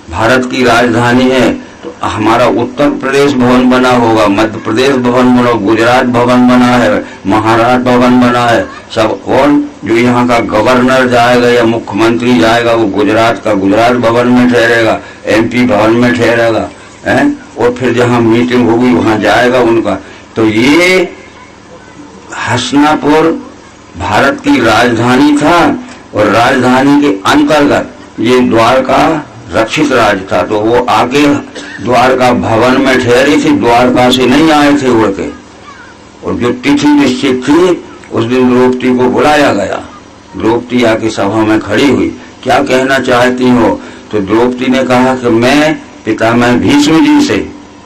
भारत की राजधानी है, तो हमारा उत्तर प्रदेश भवन बना होगा, मध्य प्रदेश भवन बना, गुजरात भवन बना है, महाराष्ट्र भवन बना है, सब। और जो यहाँ का गवर्नर जाएगा या मुख्यमंत्री जाएगा वो गुजरात का गुजरात भवन में ठहरेगा, MP भवन में ठहरेगा, और फिर जहाँ मीटिंग होगी वहां जाएगा उनका। तो ये हस्तिनापुर भारत की राजधानी था, और राजधानी के अंतर्गत ये द्वारका रक्षित राज था। तो वो आगे द्वारका भवन में ठहरी थी, द्वारका से नहीं आए थे उड़ के। और जो तिथि निश्चित थी उस दिन द्रौपदी को बुलाया गया। द्रौपदी आके सभा में खड़ी हुई, क्या कहना चाहती हो? तो द्रौपदी ने कहा कि मैं पितामह भीष्म जी से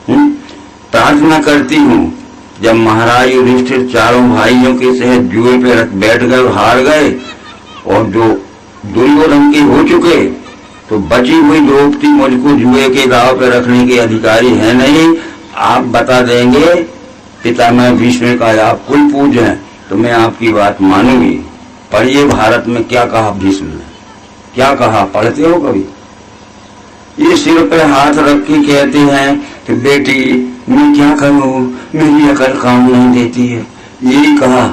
प्रार्थना करती हूँ, जब महाराज युधिष्ठिर चारों भाइयों के सहित जुए पे बैठ गए और हार गए, और जो दुर्योधन के हो चुके, तो बची हुई द्रौपदी मुझको जुए के दांव पे रखने के अधिकारी है नहीं। आप बता देंगे पितामह भीष्म का आप कुल पूज्य हैं, तो मैं आपकी बात मानूंगी। पढ़िए भारत में क्या कहा भीष्म ने, क्या कहा, पढ़ते हो कभी? ये सिर पे हाथ रख के कहते हैं कि बेटी मैं क्या करूं, मेरी अकल काम नहीं देती है, यही कहा।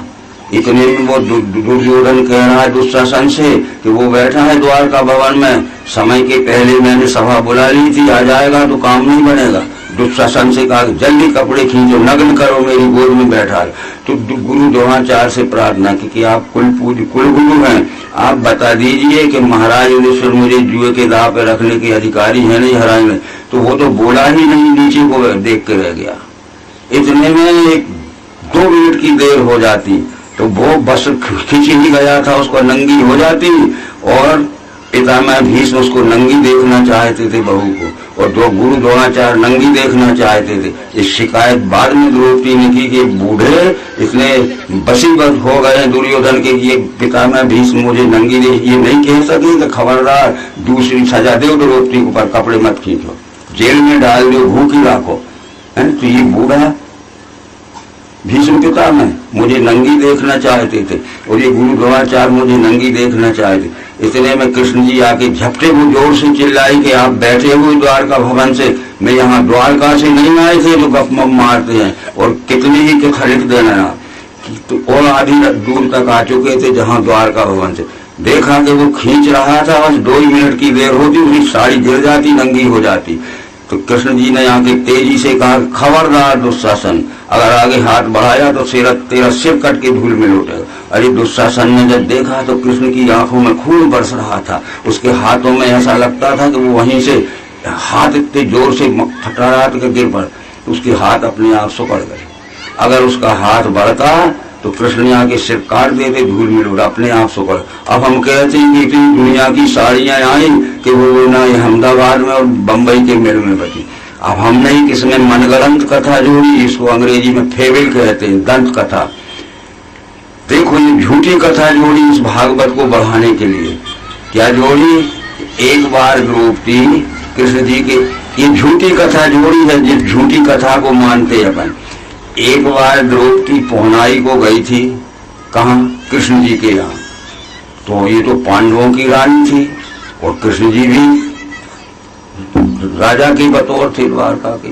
इतने में वो दुर्योधन कह रहा है दुशासन से कि वो बैठा है द्वारका भवन में, समय के पहले मैंने सभा बुला ली थी, आ जाएगा तो काम नहीं बनेगा। दुशासन से कहा जल्दी कपड़े खींचो, नग्न करो, मेरी गोद में बैठा है। तो गुरु द्रोणाचार्य से प्रार्थना की कि आप कुलगुरु हैं, आप बता दीजिए कि महाराज युधिष्ठिर मुझे जुए के दांव पे रखने के अधिकारी है नहीं, हराएंगे। तो वो तो बोला ही नहीं, नीचे को देख के रह गया। इतने में 1-2 मिनट की देर हो जाती तो वो बस खींच ही गया था, उसको नंगी हो जाती और पितामह भीष्म उसको नंगी देखना चाहते थे बहू को, और गुरु द्रोणाचार्य नंगी देखना चाहते थे। इस शिकायत बाद में द्रौपदी ने की कि बूढ़े इतने बसीबस हो गए दुर्योधन के, ये पितामह भीष्म मुझे नंगी देख, ये नहीं कह सके कि खबरदार दूसरी सजा दो द्रौपदी के ऊपर, कपड़े मत खींचो, जेल में डाल दो, भूखी रखो। तो ये बूढ़ा भीष्म पितामह मुझे नंगी देखना चाहते थे और ये गुरु द्रोणाचार्य मुझे नंगी देखना चाहते। इतने में कृष्ण जी आके झपटे को जोर से चिल्लाई कि आप बैठे हुए द्वारका भवन से, मैं यहाँ द्वारका से नहीं आए थे जो गप मप मारते हैं, और कितने ही के खरीद देना। तो और आधी दूर तक आ चुके थे जहाँ द्वारका भवन से, देखा कि वो खींच रहा था, बस 2 मिनट की देर होती उसकी साड़ी गिर जाती, नंगी हो जाती। तो कृष्ण जी ने आके तेजी से कहा खबरदार दुशासन, अगर आगे हाथ बढ़ाया तो तेरा सिर कट के धूल में लौटेगा। अरे दुशासन ने जब देखा तो कृष्ण की आंखों में खून बरस रहा था, उसके हाथों में ऐसा लगता था कि वो वहीं से हाथ इतने जोर से फटराट के गिर पड़, उसके हाथ अपने आप सुकड़ गए। अगर उसका हाथ बढ़ता तो कृष्ण ने आके सिर काट देते, धूल में लौटा, अपने आप सुकड़। अब हम कहते हैं कि इतनी दुनिया की साड़ियां आई कि वो ना अहमदाबाद में और बम्बई के मेल में बची। अब हमने ही किसमें मनगढ़ंत कथा जोड़ी, इसको अंग्रेजी में फेबल कहते हैं, दंत कथा। देखो ये झूठी कथा जोड़ी इस भागवत को बढ़ाने के लिए। क्या जोड़ी? एक बार द्रौपदी कृष्ण जी के, ये झूठी कथा जोड़ी है, जिस झूठी कथा को मानते अपन। एक बार द्रौपदी पौनाई को गई थी, कहाँ? कृष्ण जी के यहाँ। तो ये तो पांडवों की रानी थी और कृष्ण जी भी राजा की बतौर थे द्वारका के।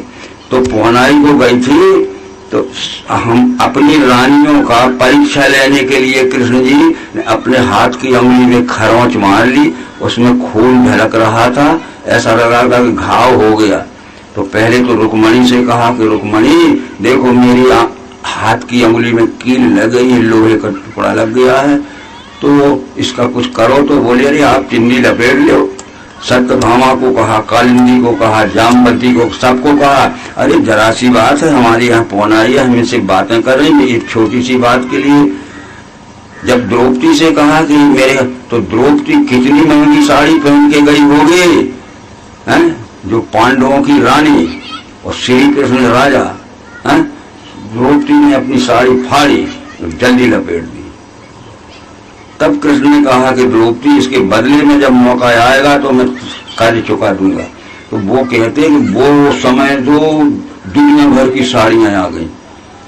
तो पौनाई को गई थी, तो हम अपनी रानियों का परीक्षा लेने के लिए कृष्ण जी ने अपने हाथ की अंगुली में खरोंच मार ली, उसमें खून ढलक रहा था, ऐसा लगा था कि घाव हो गया। तो पहले तो रुक्मणी से कहा कि रुक्मणी देखो मेरी हाथ की अंगुली में कील लग गई है, लोहे का टुकड़ा लग गया है, तो इसका कुछ करो। तो बोले अरे आप चिन्नी लपेट लो। सत्यभामा को कहा, कालिंदी को कहा, जामवंती को, सबको कहा अरे जरा सी बात है, हमारे यहाँ पौनाई है, हम इनसे बातें कर रहे हैं एक छोटी सी बात के लिए। जब द्रौपदी से कहा कि मेरे, तो द्रौपदी कितनी महंगी साड़ी पहन के गई होगी, हैं? जो पांडवों की रानी और श्री कृष्ण राजा, हैं? द्रौपदी ने अपनी साड़ी फाड़ी, जल्दी लपेट दी। तब कृष्ण ने कहा कि द्रौपदी इसके बदले में जब मौका आएगा तो मैं कार्य चुका दूंगा। तो वो कहते हैं कि वो समय जो दुनिया भर की साड़ियां आ गई,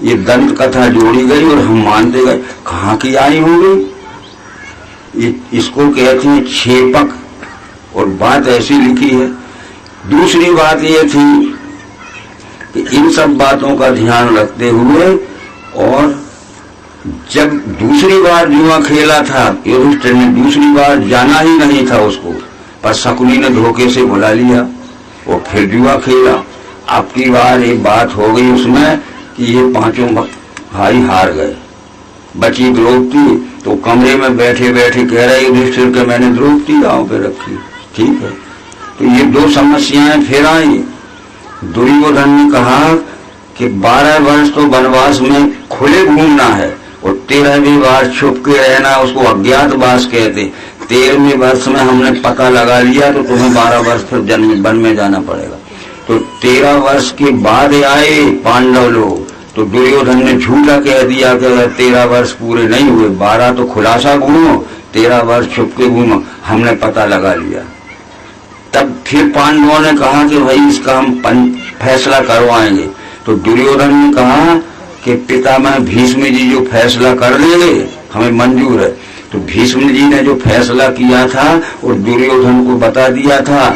ये दंत कथा जोड़ी गई और हम मानते गए। कहाँ की आई होंगी? इसको कहते हैं छेपक, और बात ऐसी लिखी है। दूसरी बात ये थी कि इन सब बातों का ध्यान रखते हुए, और जब दूसरी बार जुआ खेला था युधिष्ठिर ने, दूसरी बार जाना ही नहीं था उसको, पर शकुनी ने धोखे से बुला लिया और फिर जुआ खेला। अब की बार एक बात हो गई उसमें कि ये पांचों भाई हार गए, बची द्रौपदी। तो कमरे में बैठे बैठे कह रहे युधिष्ठिर के मैंने द्रौपदी गांव पे रखी। ठीक है, तो ये 2 समस्याएं फिर आई। दुर्योधन ने कहा कि 12 वर्ष तो वनवास में खुले घूमना है और 13वीं बार छुप के रहना, उसको अज्ञातवास कहते। 13वें वर्ष में हमने पता लगा लिया तो तुम्हें 12 वर्ष फिर वन में जाना पड़ेगा। तो 13 वर्ष के बाद आए पांडव लोग, तो दुर्योधन ने झूठा कह दिया कि 13 वर्ष पूरे नहीं हुए, 12 तो खुलासा घूमो, 13 वर्ष छुप के घूमो, हमने पता लगा लिया। तब फिर पांडवों ने कहा कि भाई इसका हम फैसला करवाएंगे। तो दुर्योधन ने कहा कि पितामह भीष्म जी जो फैसला कर लेंगे हमें मंजूर है। तो भीष्म जी ने जो फैसला किया था और दुर्योधन को बता दिया था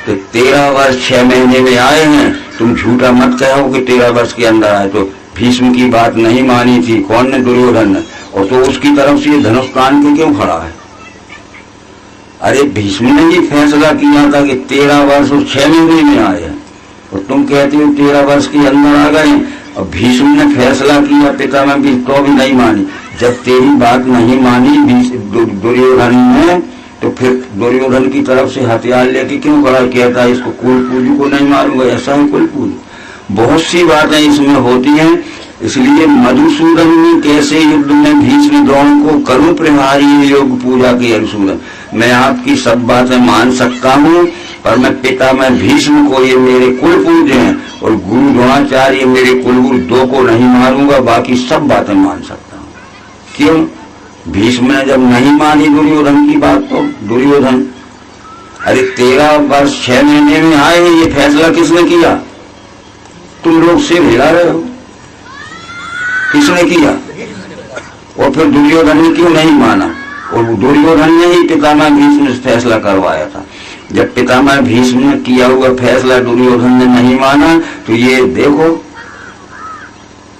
कि 13 वर्ष 6 महीने में आए हैं, तुम झूठा मत कहो कि 13 वर्ष के अंदर आए। तो भीष्म की बात नहीं मानी थी, कौन ने? दुर्योधन ने। और तो उसकी तरफ से ये धनुष तान के क्यों खड़ा है? अरे भीष्म ने ये फैसला किया था कि 13 वर्ष और 6 महीने में आए हैं, और तुम कहते हो 13 वर्ष के अंदर आ गए। और भीष्म ने फैसला किया पिता में भी, तो भी नहीं मानी। जब तेरी बात नहीं मानी दुर्योधन ने, तो फिर दुर्योधन की तरफ से हथियार लेके क्यों खड़ा? कहता है इसको कुल पूजू को नहीं मारूंगा। ऐसा है कुल पूजू? बहुत सी बातें इसमें होती हैं। इसलिए मधुसूदन ने कैसे युद्ध में भीष्म द्रोण को करूं प्रहारी योग पूजा के अनुसूदन। मैं आपकी सब बातें मान सकता हूँ, पर मैं पिता में भीष्म को, ये मेरे कुल पूज्य हैं, और गुरु द्रोणाचार्य मेरे कुलगुरु, दो को नहीं मारूंगा। बाकी सब बातें मान सकता हूँ। क्यों? भीष्म ने जब नहीं मानी दुर्योधन की बात, तो दुर्योधन, अरे 13 वर्ष 6 महीने में आए हैं, ये फैसला किसने किया? तुम लोग सिर हिला रहे हो। किसने किया? और फिर दुर्योधन ने क्यों नहीं माना? और दुर्योधन ने ही पितामह भीष्म से फैसला करवाया था। जब पितामह भीष्म ने किया हुआ फैसला दुर्योधन ने नहीं माना, तो ये देखो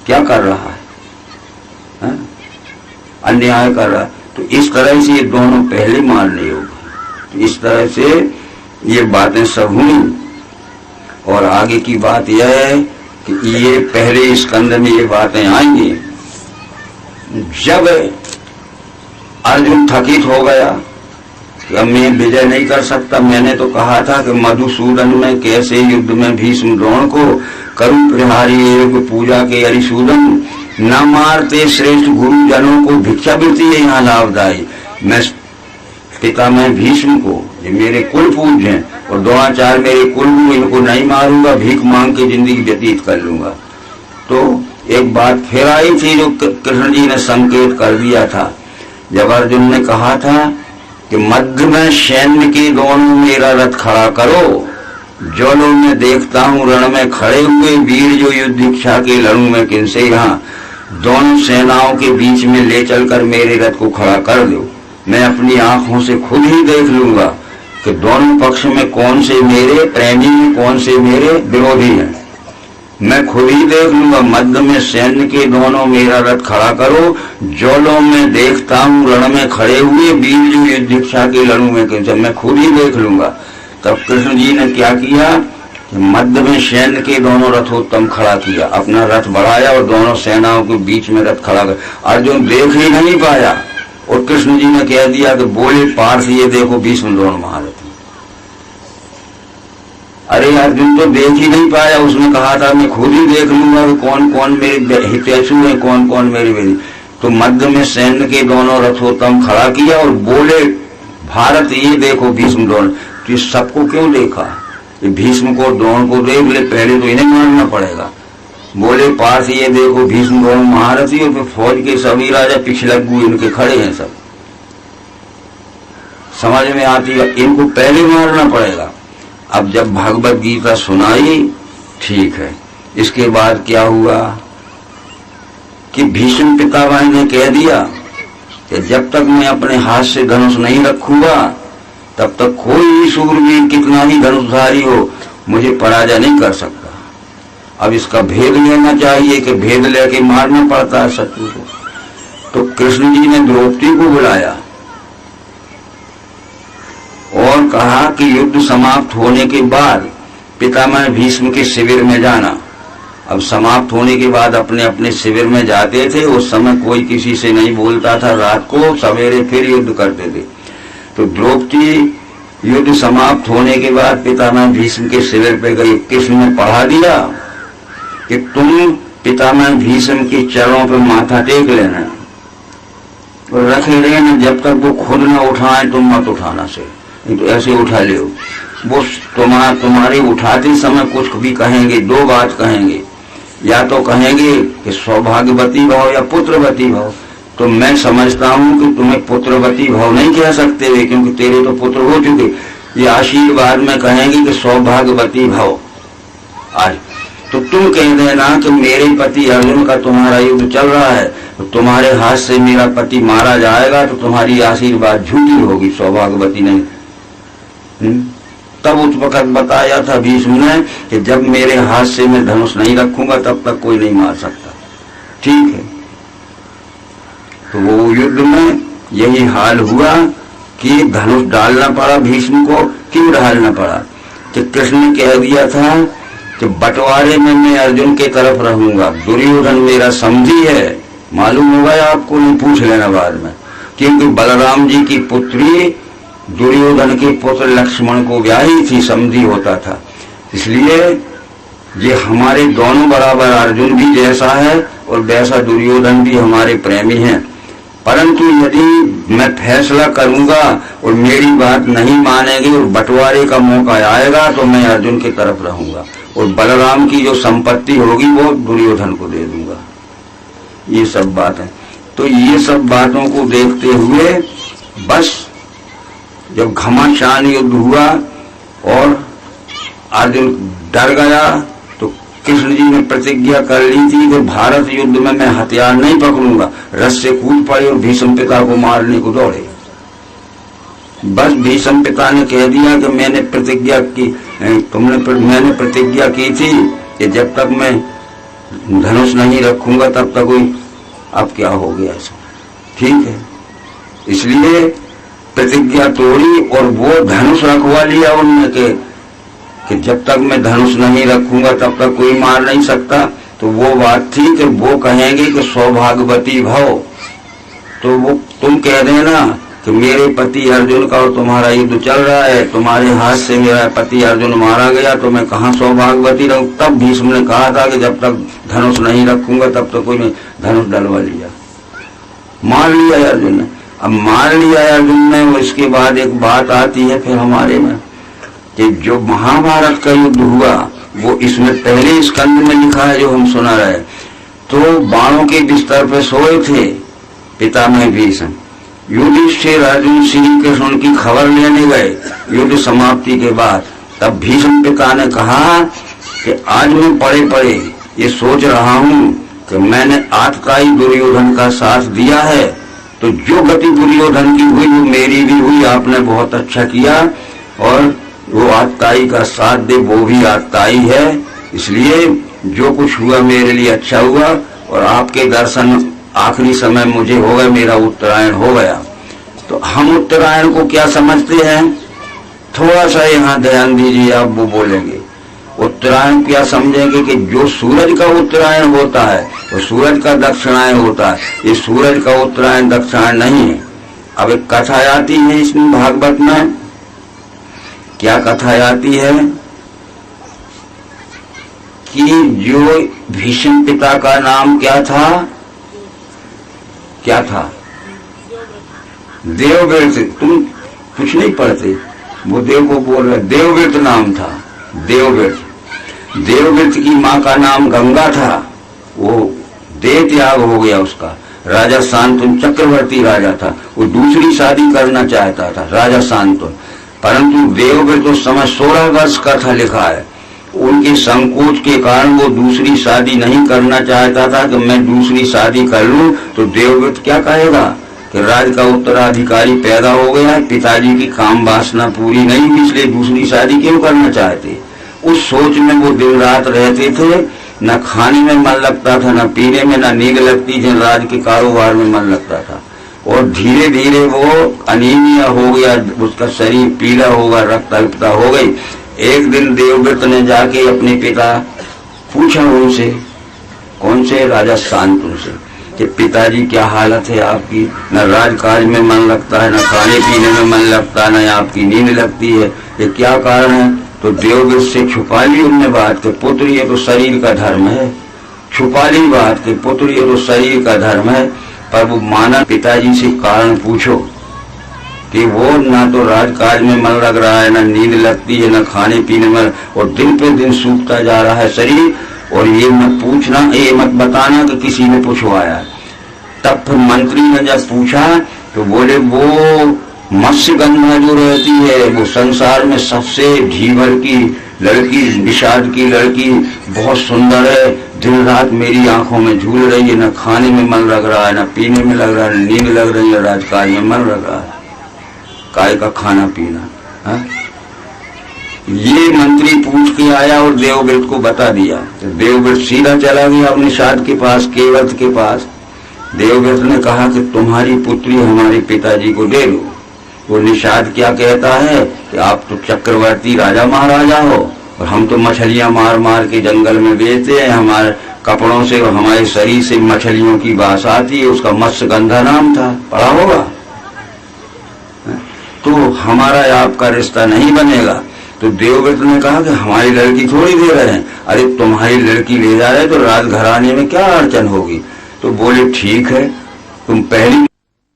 क्या कर रहा है, अन्याय कर रहा है। तो इस तरह से ये दोनों पहले मारने योग्य। तो इस तरह से ये बातें सब हुई। और आगे की बात यह है कि ये पहले स्कंद में ये बातें आएंगी। जब अर्जुन थकित हो गया कि अब मैं विजय नहीं कर सकता, मैंने तो कहा था कि मधुसूदन में कैसे युद्ध में भीष्म द्रोण को करूं प्रहारी योग पूजा के अरिसूदन, न मारते श्रेष्ठ गुरुजनों को भिक्षावृत्ति है यहाँ लाभदायी। मैं पिता में भीष्म को, ये मेरे कुल पूज्य हैं, और द्रोणाचार्य मेरे कुलगुरु, इनको नहीं मारूंगा, भीख मांग के जिंदगी व्यतीत कर लूंगा। तो एक बात फिर आई थी जो कृष्ण जी ने संकेत कर दिया था। जब अर्जुन ने कहा था कि मध्य में सैन्य के दोनों मेरा रथ खड़ा करो, जो लोग मैं देखता हूँ रण में खड़े हुए वीर, जो युद्ध इच्छा के लड़ूं मैं किनसे, यहाँ दोनों सेनाओं के बीच में ले चलकर मेरे रथ को खड़ा कर दो। मैं अपनी आंखों से खुद ही देख लूंगा कि दोनों पक्ष में कौन से मेरे प्रेमी हैं, कौन से मेरे विरोधी हैं। मैं खुद ही देख लूंगा। मध्य में सैन्य के दोनों मेरा रथ खड़ा करो, जो लोग मैं देखता हूँ रण में खड़े हुए वीर, जो युद्ध इच्छा के लड़ूं में किनसे, मैं खुद ही देख लूंगा। तब कृष्ण जी ने क्या किया? मध्य में सैन्य के दोनों रथोत्तम खड़ा किया, अपना रथ बढ़ाया और दोनों सेनाओं के बीच में रथ खड़ा कर। अर्जुन देख ही नहीं पाया, और कृष्ण जी ने कह दिया कि बोले पार्थ ये देखो भीष्म द्रोण महारथी। अरे अर्जुन तो देख ही नहीं पाया, उसने कहा था मैं खुद ही देख लूंगा कि कौन कौन मेरे हितैषी है, कौन कौन मेरे विरोधी। तो मध्य में सैन्य के दोनों रथोत्तम खड़ा किया और बोले भारत ये देखो भीष्म द्रोण। तो इस सबको क्यों देखा? भीष्म को द्रोण को देख ले, पहले तो इन्हें मानना पड़ेगा। बोले पार्थ ये देखो भीष्म द्रोण महारथी, और फिर फौज के सभी राजा पिछलग्गू इनके खड़े हैं। सब समझ में आती है, इनको पहले मारना पड़ेगा। अब जब भगवत गीता सुनाई, ठीक है, इसके बाद क्या हुआ कि भीष्म पितामह ने कह दिया कि जब तक मैं अपने हाथ से धनुष नहीं रखूंगा, तब तक कोई शूरवीर कितना ही धनुषधारी हो मुझे पराजय नहीं कर सकता। अब इसका भेद लेना चाहिए कि भेद लेके मारना पड़ता है शत्रु को। तो कृष्ण जी ने द्रौपदी को बुलाया और कहा कि युद्ध समाप्त होने के बाद पितामह भीष्म के शिविर में जाना। अब समाप्त होने के बाद अपने अपने शिविर में जाते थे। उस समय कोई किसी से नहीं बोलता था, रात को सवेरे फिर युद्ध करते थे। तो द्रौपदी युद्ध समाप्त होने के बाद पितामह भीष्म के शिविर पे गई। कृष्ण ने पढ़ा दिया कि तुम पितामह भीष्म के चरणों पर माथा टेक लेना और रखे रहना, जब तक वो खुद न उठाए तुम मत उठाना से, नहीं तो ऐसे उठा ले। वो तुम्हारे उठाते समय कुछ भी कहेंगे, दो बात कहेंगे, या तो कहेंगे कि सौभाग्यवती भव या पुत्रवती भव। तो मैं समझता हूँ कि तुम्हें पुत्रवती भव नहीं कह सकते वे, क्योंकि तेरे तो पुत्र हो चुके। ये आशीर्वाद में कहेंगे कि सौभाग्यवती भव। आज तो तुम कह देना कि मेरे पति अर्जुन का तुम्हारा युद्ध चल रहा है, तो तुम्हारे हाथ से मेरा पति मारा जाएगा, तो तुम्हारी आशीर्वाद झूठी होगी, सौभाग्यवती नहीं। तब उस वक्त बताया था भीष्म ने कि जब मेरे हाथ से मैं धनुष नहीं रखूंगा तब तक कोई नहीं मार सकता। ठीक है, तो तो युद्ध में यही हाल हुआ कि धनुष डालना पड़ा भीष्म को। क्यों डालना पड़ा? कि कृष्ण ने कह दिया था कि बंटवारे में मैं अर्जुन के तरफ रहूंगा, दुर्योधन मेरा समधी है। मालूम होगा आपको, नहीं पूछ लेना बाद में। क्योंकि बलराम जी की पुत्री दुर्योधन के पुत्र लक्ष्मण को ब्याही थी, समधी होता था। इसलिए ये हमारे दोनों बराबर, अर्जुन भी जैसा है और वैसा दुर्योधन भी हमारे प्रेमी हैं। परंतु यदि मैं फैसला करूंगा और मेरी बात नहीं मानेंगे और बंटवारे का मौका आएगा तो मैं अर्जुन की तरफ रहूंगा और बलराम की जो संपत्ति होगी वो दुर्योधन को दे दूंगा। ये सब बात है। तो ये सब बातों को देखते हुए बस जब घमासान युद्ध हुआ और अर्जुन डर गया तो कृष्ण जी ने प्रतिज्ञा कर ली थी कि भारत युद्ध में मैं हथियार नहीं पकड़ूंगा। रथ से कूद पड़े और भीष्म पिता को मारने को दौड़े। बस भीष्म पिता ने कह दिया कि मैंने प्रतिज्ञा की, मैंने प्रतिज्ञा की थी कि जब तक मैं धनुष नहीं रखूंगा तब तक कोई, अब क्या हो गया ऐसा, ठीक है। इसलिए प्रतिज्ञा तोड़ी और वो धनुष रखवा लिया उनने कि जब तक मैं धनुष नहीं रखूंगा तब तक कोई मार नहीं सकता। तो वो बात थी कि वो कहेंगे कि सौभाग्यवती भव। तो वो तुम कह देना कि मेरे पति अर्जुन का और तुम्हारा युद्ध चल रहा है, तुम्हारे हाथ से मेरा पति अर्जुन मारा गया तो मैं कहाँ सौभाग्यवती रहूं। तब भीष्म ने कहा था कि जब तक धनुष नहीं रखूंगा तब तक कोई नहीं। धनुष डलवा लिया, मार लिया अर्जुन ने। अब मार लिया अर्जुन ने, इसके बाद एक बात आती है फिर हमारे में कि जो महाभारत का युद्ध हुआ वो इसमें पहले स्कंद में लिखा है जो हम सुना रहे। तो बाणों के बिस्तर पे सोए थे पितामह भीष्म। युधिष्ठिर अर्जुन श्री कृष्ण उनकी खबर लेने गए युद्ध समाप्ति के बाद। तब भीष्म पिता ने कहा कि आज मैं पड़े पड़े ये सोच रहा हूँ कि मैंने आतताई दुर्योधन का साथ दिया है, तो जो गति दुर्योधन की हुई वो मेरी भी हुई। आपने बहुत अच्छा किया और वो आतताई का साथ दे वो भी आतताई है। इसलिए जो कुछ हुआ मेरे लिए अच्छा हुआ और आपके दर्शन आखिरी समय मुझे हो गए, मेरा उत्तरायण हो गया। तो हम उत्तरायण को क्या समझते हैं, थोड़ा सा यहाँ ध्यान दीजिए, आप वो बोलेंगे। उत्तरायण क्या समझेंगे कि जो सूरज का उत्तरायण होता है वो सूरज का दक्षिणायन होता है। ये सूरज का उत्तरायण दक्षिणायन नहीं है। अब एक कथा आती है इसमें भागवत में। क्या कथा आती है कि जो भीष्म पिता का नाम क्या था, क्या था? देवव्रत। तुम कुछ नहीं पढ़ते, वो देव को बोल रहे। देवव्रत नाम था, देवव्रत। देवव्रत की माँ का नाम गंगा था। वो देह त्याग हो गया उसका। राजा शांतनु चक्रवर्ती राजा था, वो दूसरी शादी करना चाहता था, राजा शांतनु। परंतु देवव्रत उस समय 16 वर्ष का था, लिखा है। उनके संकोच के कारण वो दूसरी शादी नहीं करना चाहता था कि मैं दूसरी शादी कर लूं तो देवव्रत क्या कहेगा कि राज का उत्तराधिकारी पैदा हो गया है, पिताजी की काम वासना पूरी नहीं हुई, इसलिए दूसरी शादी क्यों करना चाहते। उस सोच में वो दिन रात रहते थे। न खाने में मन लगता था, न पीने में, न नींद लगती थी, राज के कारोबार में मन लगता था। और धीरे धीरे वो अनीमिया हो गया, उसका शरीर पीला होगा, रक्त अल्पता हो गई। एक दिन देवव्रत ने जाके अपने पिता पूछा उनसे, कौन से? राजा शांतनु से, कि पिताजी क्या हालत है आपकी, न राजकाज में मन लगता है, न खाने पीने में मन लगता है, न आपकी नींद लगती है, ये क्या कारण है? तो देवव्रत से छुपा ली उनने बात कि पुत्र ये तो शरीर का धर्म है। छुपा ली बात कि पुत्र ये तो शरीर का धर्म है। पर वो माना पिताजी से कारण पूछो कि वो ना तो राजकाज में मन लग रहा है, ना नींद लगती है, ना खाने पीने में, और दिन पे दिन सूखता जा रहा है शरीर। और ये मत पूछना, ये मत बताना कि किसी ने पूछवाया। तब फिर मंत्री ने जब पूछा तो बोले वो मत्स्यगंधा जो रहती है वो संसार में सबसे ढीवर की लड़की, निषाद की लड़की, बहुत सुंदर है, दिन रात मेरी आंखों में झूल रही है, न खाने में मन लग रहा है, न पीने में लग रहा है, नींद लग रही है, राजकाज में मन लग रहा है, काय का खाना पीना है? ये मंत्री पूछ के आया और देवव्रत को बता दिया। तो देवव्रत सीधा चला गया अब निषाद के पास, केवट के पास। देवव्रत ने कहा कि तुम्हारी पुत्री हमारे पिताजी को दे दो। वो निषाद क्या कहता है कि आप तो चक्रवर्ती राजा महाराजा हो और हम तो मछलियां मार मार के जंगल में बेचते हैं, हमारे कपड़ों से और हमारे शरीर से मछलियों की बास आती है। उसका मत्स्यगंधा नाम था, पढ़ा होगा। तो हमारा आपका रिश्ता नहीं बनेगा। तो देवव्रत ने कहा कि हमारी लड़की थोड़ी दे रहे हैं। अरे तुम्हारी लड़की ले जा रहे तो राजघराने में क्या अड़चन होगी। तो बोले ठीक है, तुम पहली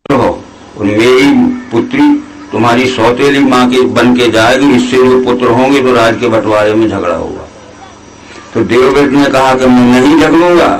हो और मेरी पुत्री तुम्हारी सौतेली माँ के बन के जाएगी, इससे जो पुत्र होंगे तो राज के बंटवारे में झगड़ा होगा। तो देवव्रत ने कहा कि मैं नहीं झगड़ूंगा।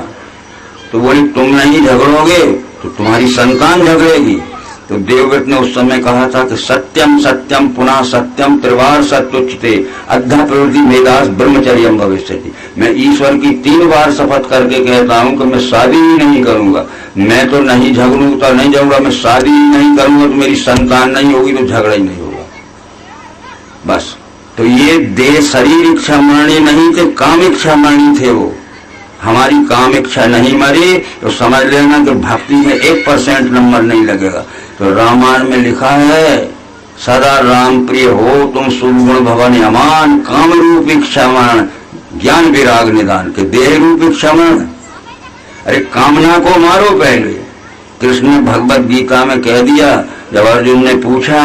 तो बोले तुम नहीं झगड़ोगे तो तुम्हारी संतान झगड़ेगी। तो देवव्रत ने उस समय कहा था कि सत्यम सत्यम पुनः सत्यम त्रिवार सत्योचिते अद्धा प्रवृत्ति मेदास ब्रह्मचर्यम भविष्यति। मैं ईश्वर की 3 बार शपथ करके कहता हूं कि मैं शादी ही नहीं करूंगा। मैं तो नहीं झगड़ूंगा, नहीं जाऊंगा, मैं शादी ही नहीं करूंगा तो मेरी संतान नहीं होगी तो झगड़ा ही नहीं होगा। बस। तो ये देह शरीर इच्छा मरणी नहीं थे, काम इच्छा मरणी थे। वो हमारी काम इच्छा नहीं मरी तो समझ लेना कि भक्ति में 1% नंबर नहीं लगेगा। तो रामायण में लिखा है सदा राम प्रिय हो तुम सुगुण भवन अमान काम रूप इच्छा मरण ज्ञान विराग निदान के देह रूप इच्छा मरण। अरे कामना को मारो पहले। कृष्ण ने भगवत गीता में कह दिया, जब अर्जुन ने पूछा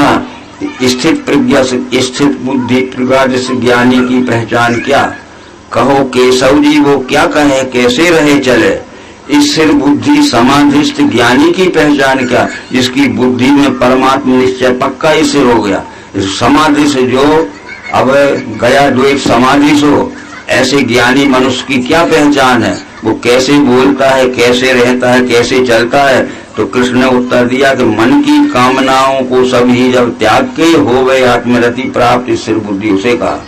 स्थित प्रज्ञा से स्थित बुद्धि प्रज्ञा से ज्ञानी की पहचान क्या, कहो केशव जी वो क्या कहे कैसे रहे चले। स्थिर बुद्धि समाधिस्थ ज्ञानी की पहचान क्या, जिसकी बुद्धि में परमात्मा निश्चय पक्का स्थिर हो गया। इस समाधि से जो अब गया द्वैत समाधि से, ऐसे ज्ञानी मनुष्य की क्या पहचान है, वो कैसे बोलता है, कैसे रहता है, कैसे चलता है। तो कृष्ण ने उत्तर दिया कि मन की कामनाओं को सभी जब त्याग के हो गए आत्मरति प्राप्त स्थिर बुद्धि, उसे कहा।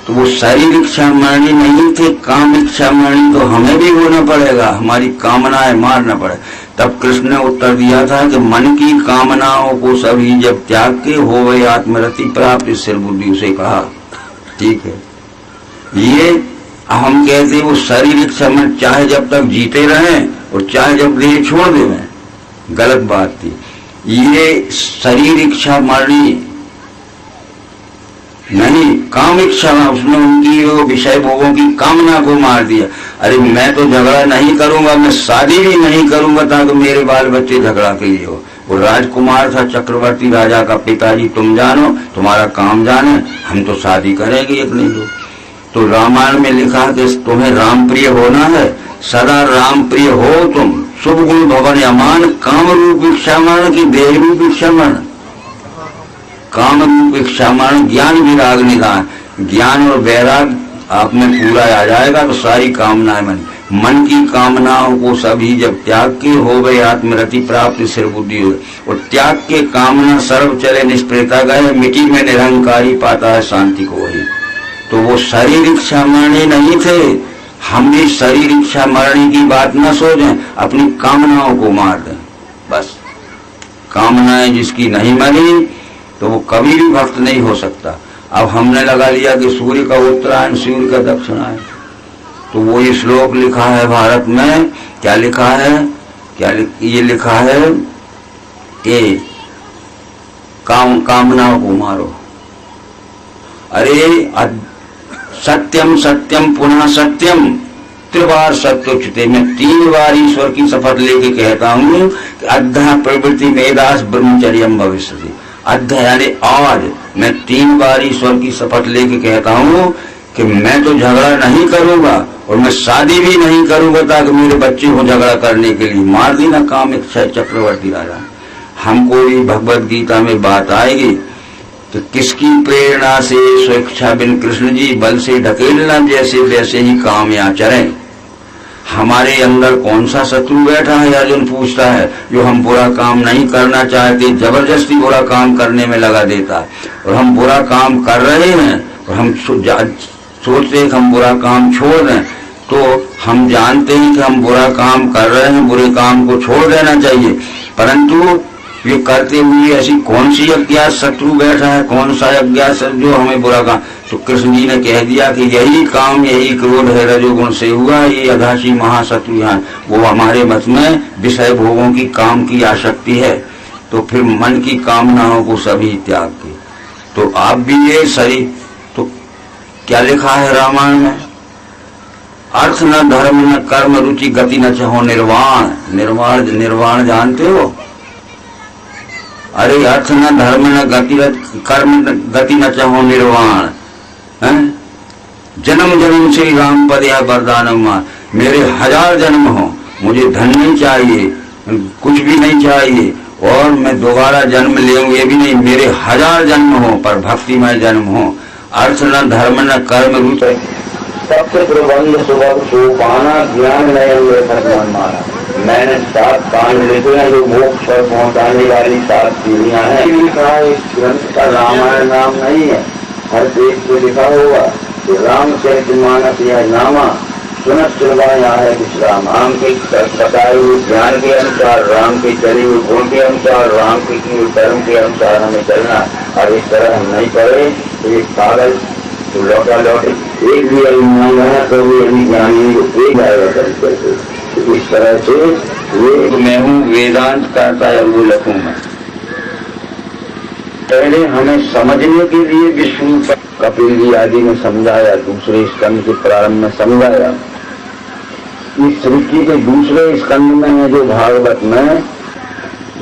तो वो शरीर इच्छा मरणी नहीं थे, काम इच्छा मरणी तो हमें भी होना पड़ेगा, हमारी कामनाएं मारना पड़े। तब कृष्ण ने उत्तर दिया था कि मन की कामनाओं को सभी जब त्याग के हो गए आत्मरति प्राप्त स्थिर बुद्धि, उसे कहा। ठीक है, ये हम कहते वो शरीर इच्छा मन चाहे जब तक जीते रहें और चाहे जब देह छोड़ दें, गलत बात थी। ये शरीर इच्छा मरणी नहीं, काम इच्छा, उसने उनकी विषय भोगों की कामना को मार दिया। अरे मैं तो झगड़ा नहीं करूंगा, मैं शादी भी नहीं करूंगा ताकि मेरे बाल बच्चे झगड़ा के लिए हो। वो राजकुमार था, चक्रवर्ती राजा का पिताजी, तुम जानो, तुम्हारा काम जाने, हम तो शादी करेंगे एक नहीं दो। तो रामायण में लिखा कि तुम्हें राम प्रिय होना है, सदा राम प्रिय हो तुम, शुभ गुण भवन अमान काम रूप इच्छा मरण की देह रूप इच्छा मरण। काम रूप इच्छा मरण ज्ञान विराग निदान, ज्ञान और वैराग आप में पूरा आ जाएगा तो सारी कामनाएं मन की कामनाओं को सभी जब त्याग के हो गए आत्मरति प्राप्त स्थिर बुद्धि हो, और त्याग के कामना सर्व चले निष्प्रेता गए, मिट्टी में निरंकारी पाता है शांति को वही। तो वो शरीर इच्छा मरणी नहीं थे। हम भी शरीर इच्छा मरणी की बात न सोचें, अपनी कामनाओं को मार दें। बस कामनाएं जिसकी नहीं मरी तो वो कभी भी भक्त नहीं हो सकता। अब हमने लगा लिया कि सूर्य का उत्तरायण सूर्य का दक्षिणायन, तो वो ये श्लोक लिखा है भारत में, क्या लिखा है, ये लिखा है कि कामनाओं को मारो। अरे सत्यम सत्यम पुनः सत्यम त्रिवार सत्योचिते, मैं 3 बार ईश्वर की शपथ लेके कहता हूँ कि अद्धा प्रवृत्ति मेदास ब्रह्मचर्यम भविष्यति। अद्धा यानी आज मैं 3 बार ईश्वर की शपथ लेके कहता हूँ कि मैं तो झगड़ा नहीं करूंगा और मैं शादी भी नहीं करूंगा ताकि मेरे बच्चे को झगड़ा करने के लिए मार देना काम इच्छा चक्रवर्ती राजा। हमको भी भगवत गीता में बात आएगी तो किसकी प्रेरणा से स्वेच्छा बिन कृष्ण जी बल से ढकेलना, जैसे वैसे ही काम आचरें। हमारे अंदर कौन सा शत्रु बैठा है, अर्जुन पूछता है, जो हम बुरा काम नहीं करना चाहते जबरदस्ती बुरा काम करने में लगा देता है, और हम बुरा काम कर रहे हैं और हम सोचते हैं कि हम बुरा काम छोड़ दें, तो हम जानते हैं कि हम बुरा काम कर रहे हैं, बुरे काम को छोड़ देना चाहिए, परंतु ये करते हुए ऐसी कौन सी अज्ञात शत्रु बैठा है, कौन सा अज्ञात जो हमें बुरा काम, तो कृष्ण जी ने कह दिया कि यही काम, यही क्रोध है रजोगुण से हुआ, ये अधाशी महाशत्रु यहाँ। वो हमारे मत में विषय भोगों की, काम की आसक्ति है, तो फिर मन की कामनाओं को सभी त्याग के। तो आप भी ये सही, तो क्या लिखा है रामायण में, अर्थ न धर्म न कर्म रुचि गति न चाहो निर्वाण। निर्वाण जानते हो? अरे अर्थ न धर्म न गति कर्म गति न चाहो निर्वाण। जन्म जन्म श्री राम पद या वरदान मार। मेरे 1000 जन्म हो, मुझे धन नहीं चाहिए, कुछ भी नहीं चाहिए, और मैं दोबारा जन्म ले ये भी नहीं, मेरे 1000 जन्म हो पर भक्तिमय जन्म हो। अर्थ न धर्म न कर्म रुचि सबसे प्रबंध सुबह सोपाना ज्ञान नयन मारा। मैंने 7 कांड लिखे हैं जो मोक्ष पर पहुंचाने वाली 7 सीढ़ियां हैं। लिखा है इस ग्रंथ का रामायण नाम नहीं है, हर पेज पे लिखा होगा रामचरितमानस यह नामा सुनत सुलभाया है विश्राम। राम के बताए हुए ज्ञान के अनुसार, राम के चले हुए गुण के अनुसार, राम के किए कर्म के अनुसार हमें चलना। और इस तरह हम नहीं पढ़े तो एक कागज तो लौटा लौटे, एक भी अभिमान है तो भी अभी ज्ञानी एक जाएगा करके। तो इस तरह से वे मैं हूँ वेदांत करता है वो लखूं मैं। पहले हमें समझने के लिए विष्णु कपिल जी आदि ने समझाया, दूसरे स्कंद के प्रारंभ में समझाया। इस सृष्टि के दूसरे स्कंद में है जो भागवत में,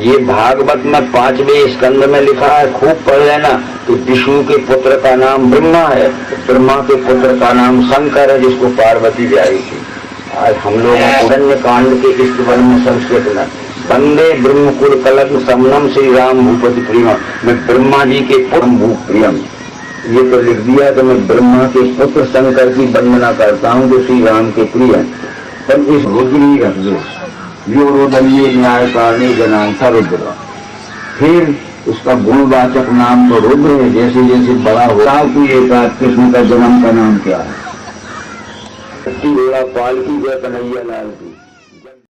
ये भागवत में 5वें स्कंद में लिखा है, खूब पढ़ लेना। तो विष्णु के पुत्र का नाम ब्रह्मा है, ब्रह्मा के पुत्र का नाम शंकर है जिसको पार्वती ब्याही थी। आज हम लोग अरण्य कांड के इस वन में संस्कृत में वंदे ब्रह्मकुल कलक समनम श्री राम भूपति प्रियम। मैं ब्रह्मा जी के पुत्र भूप प्रियम, ये तो लिख दिया कि मैं ब्रह्मा के पुत्र शंकर की वंदना करता हूँ जो श्री राम के प्रिय हैं। पर इस रुद्र ही रख दो, यो रोदनीय न्याय कारणी जनांसा रुद्र। फिर उसका गुणवाचक नाम तो रुद्र है, जैसे जैसे बड़ा होता है कि एक कृष्ण का जन्म का नाम क्या है। पाल की जय कन्हैया लाल की।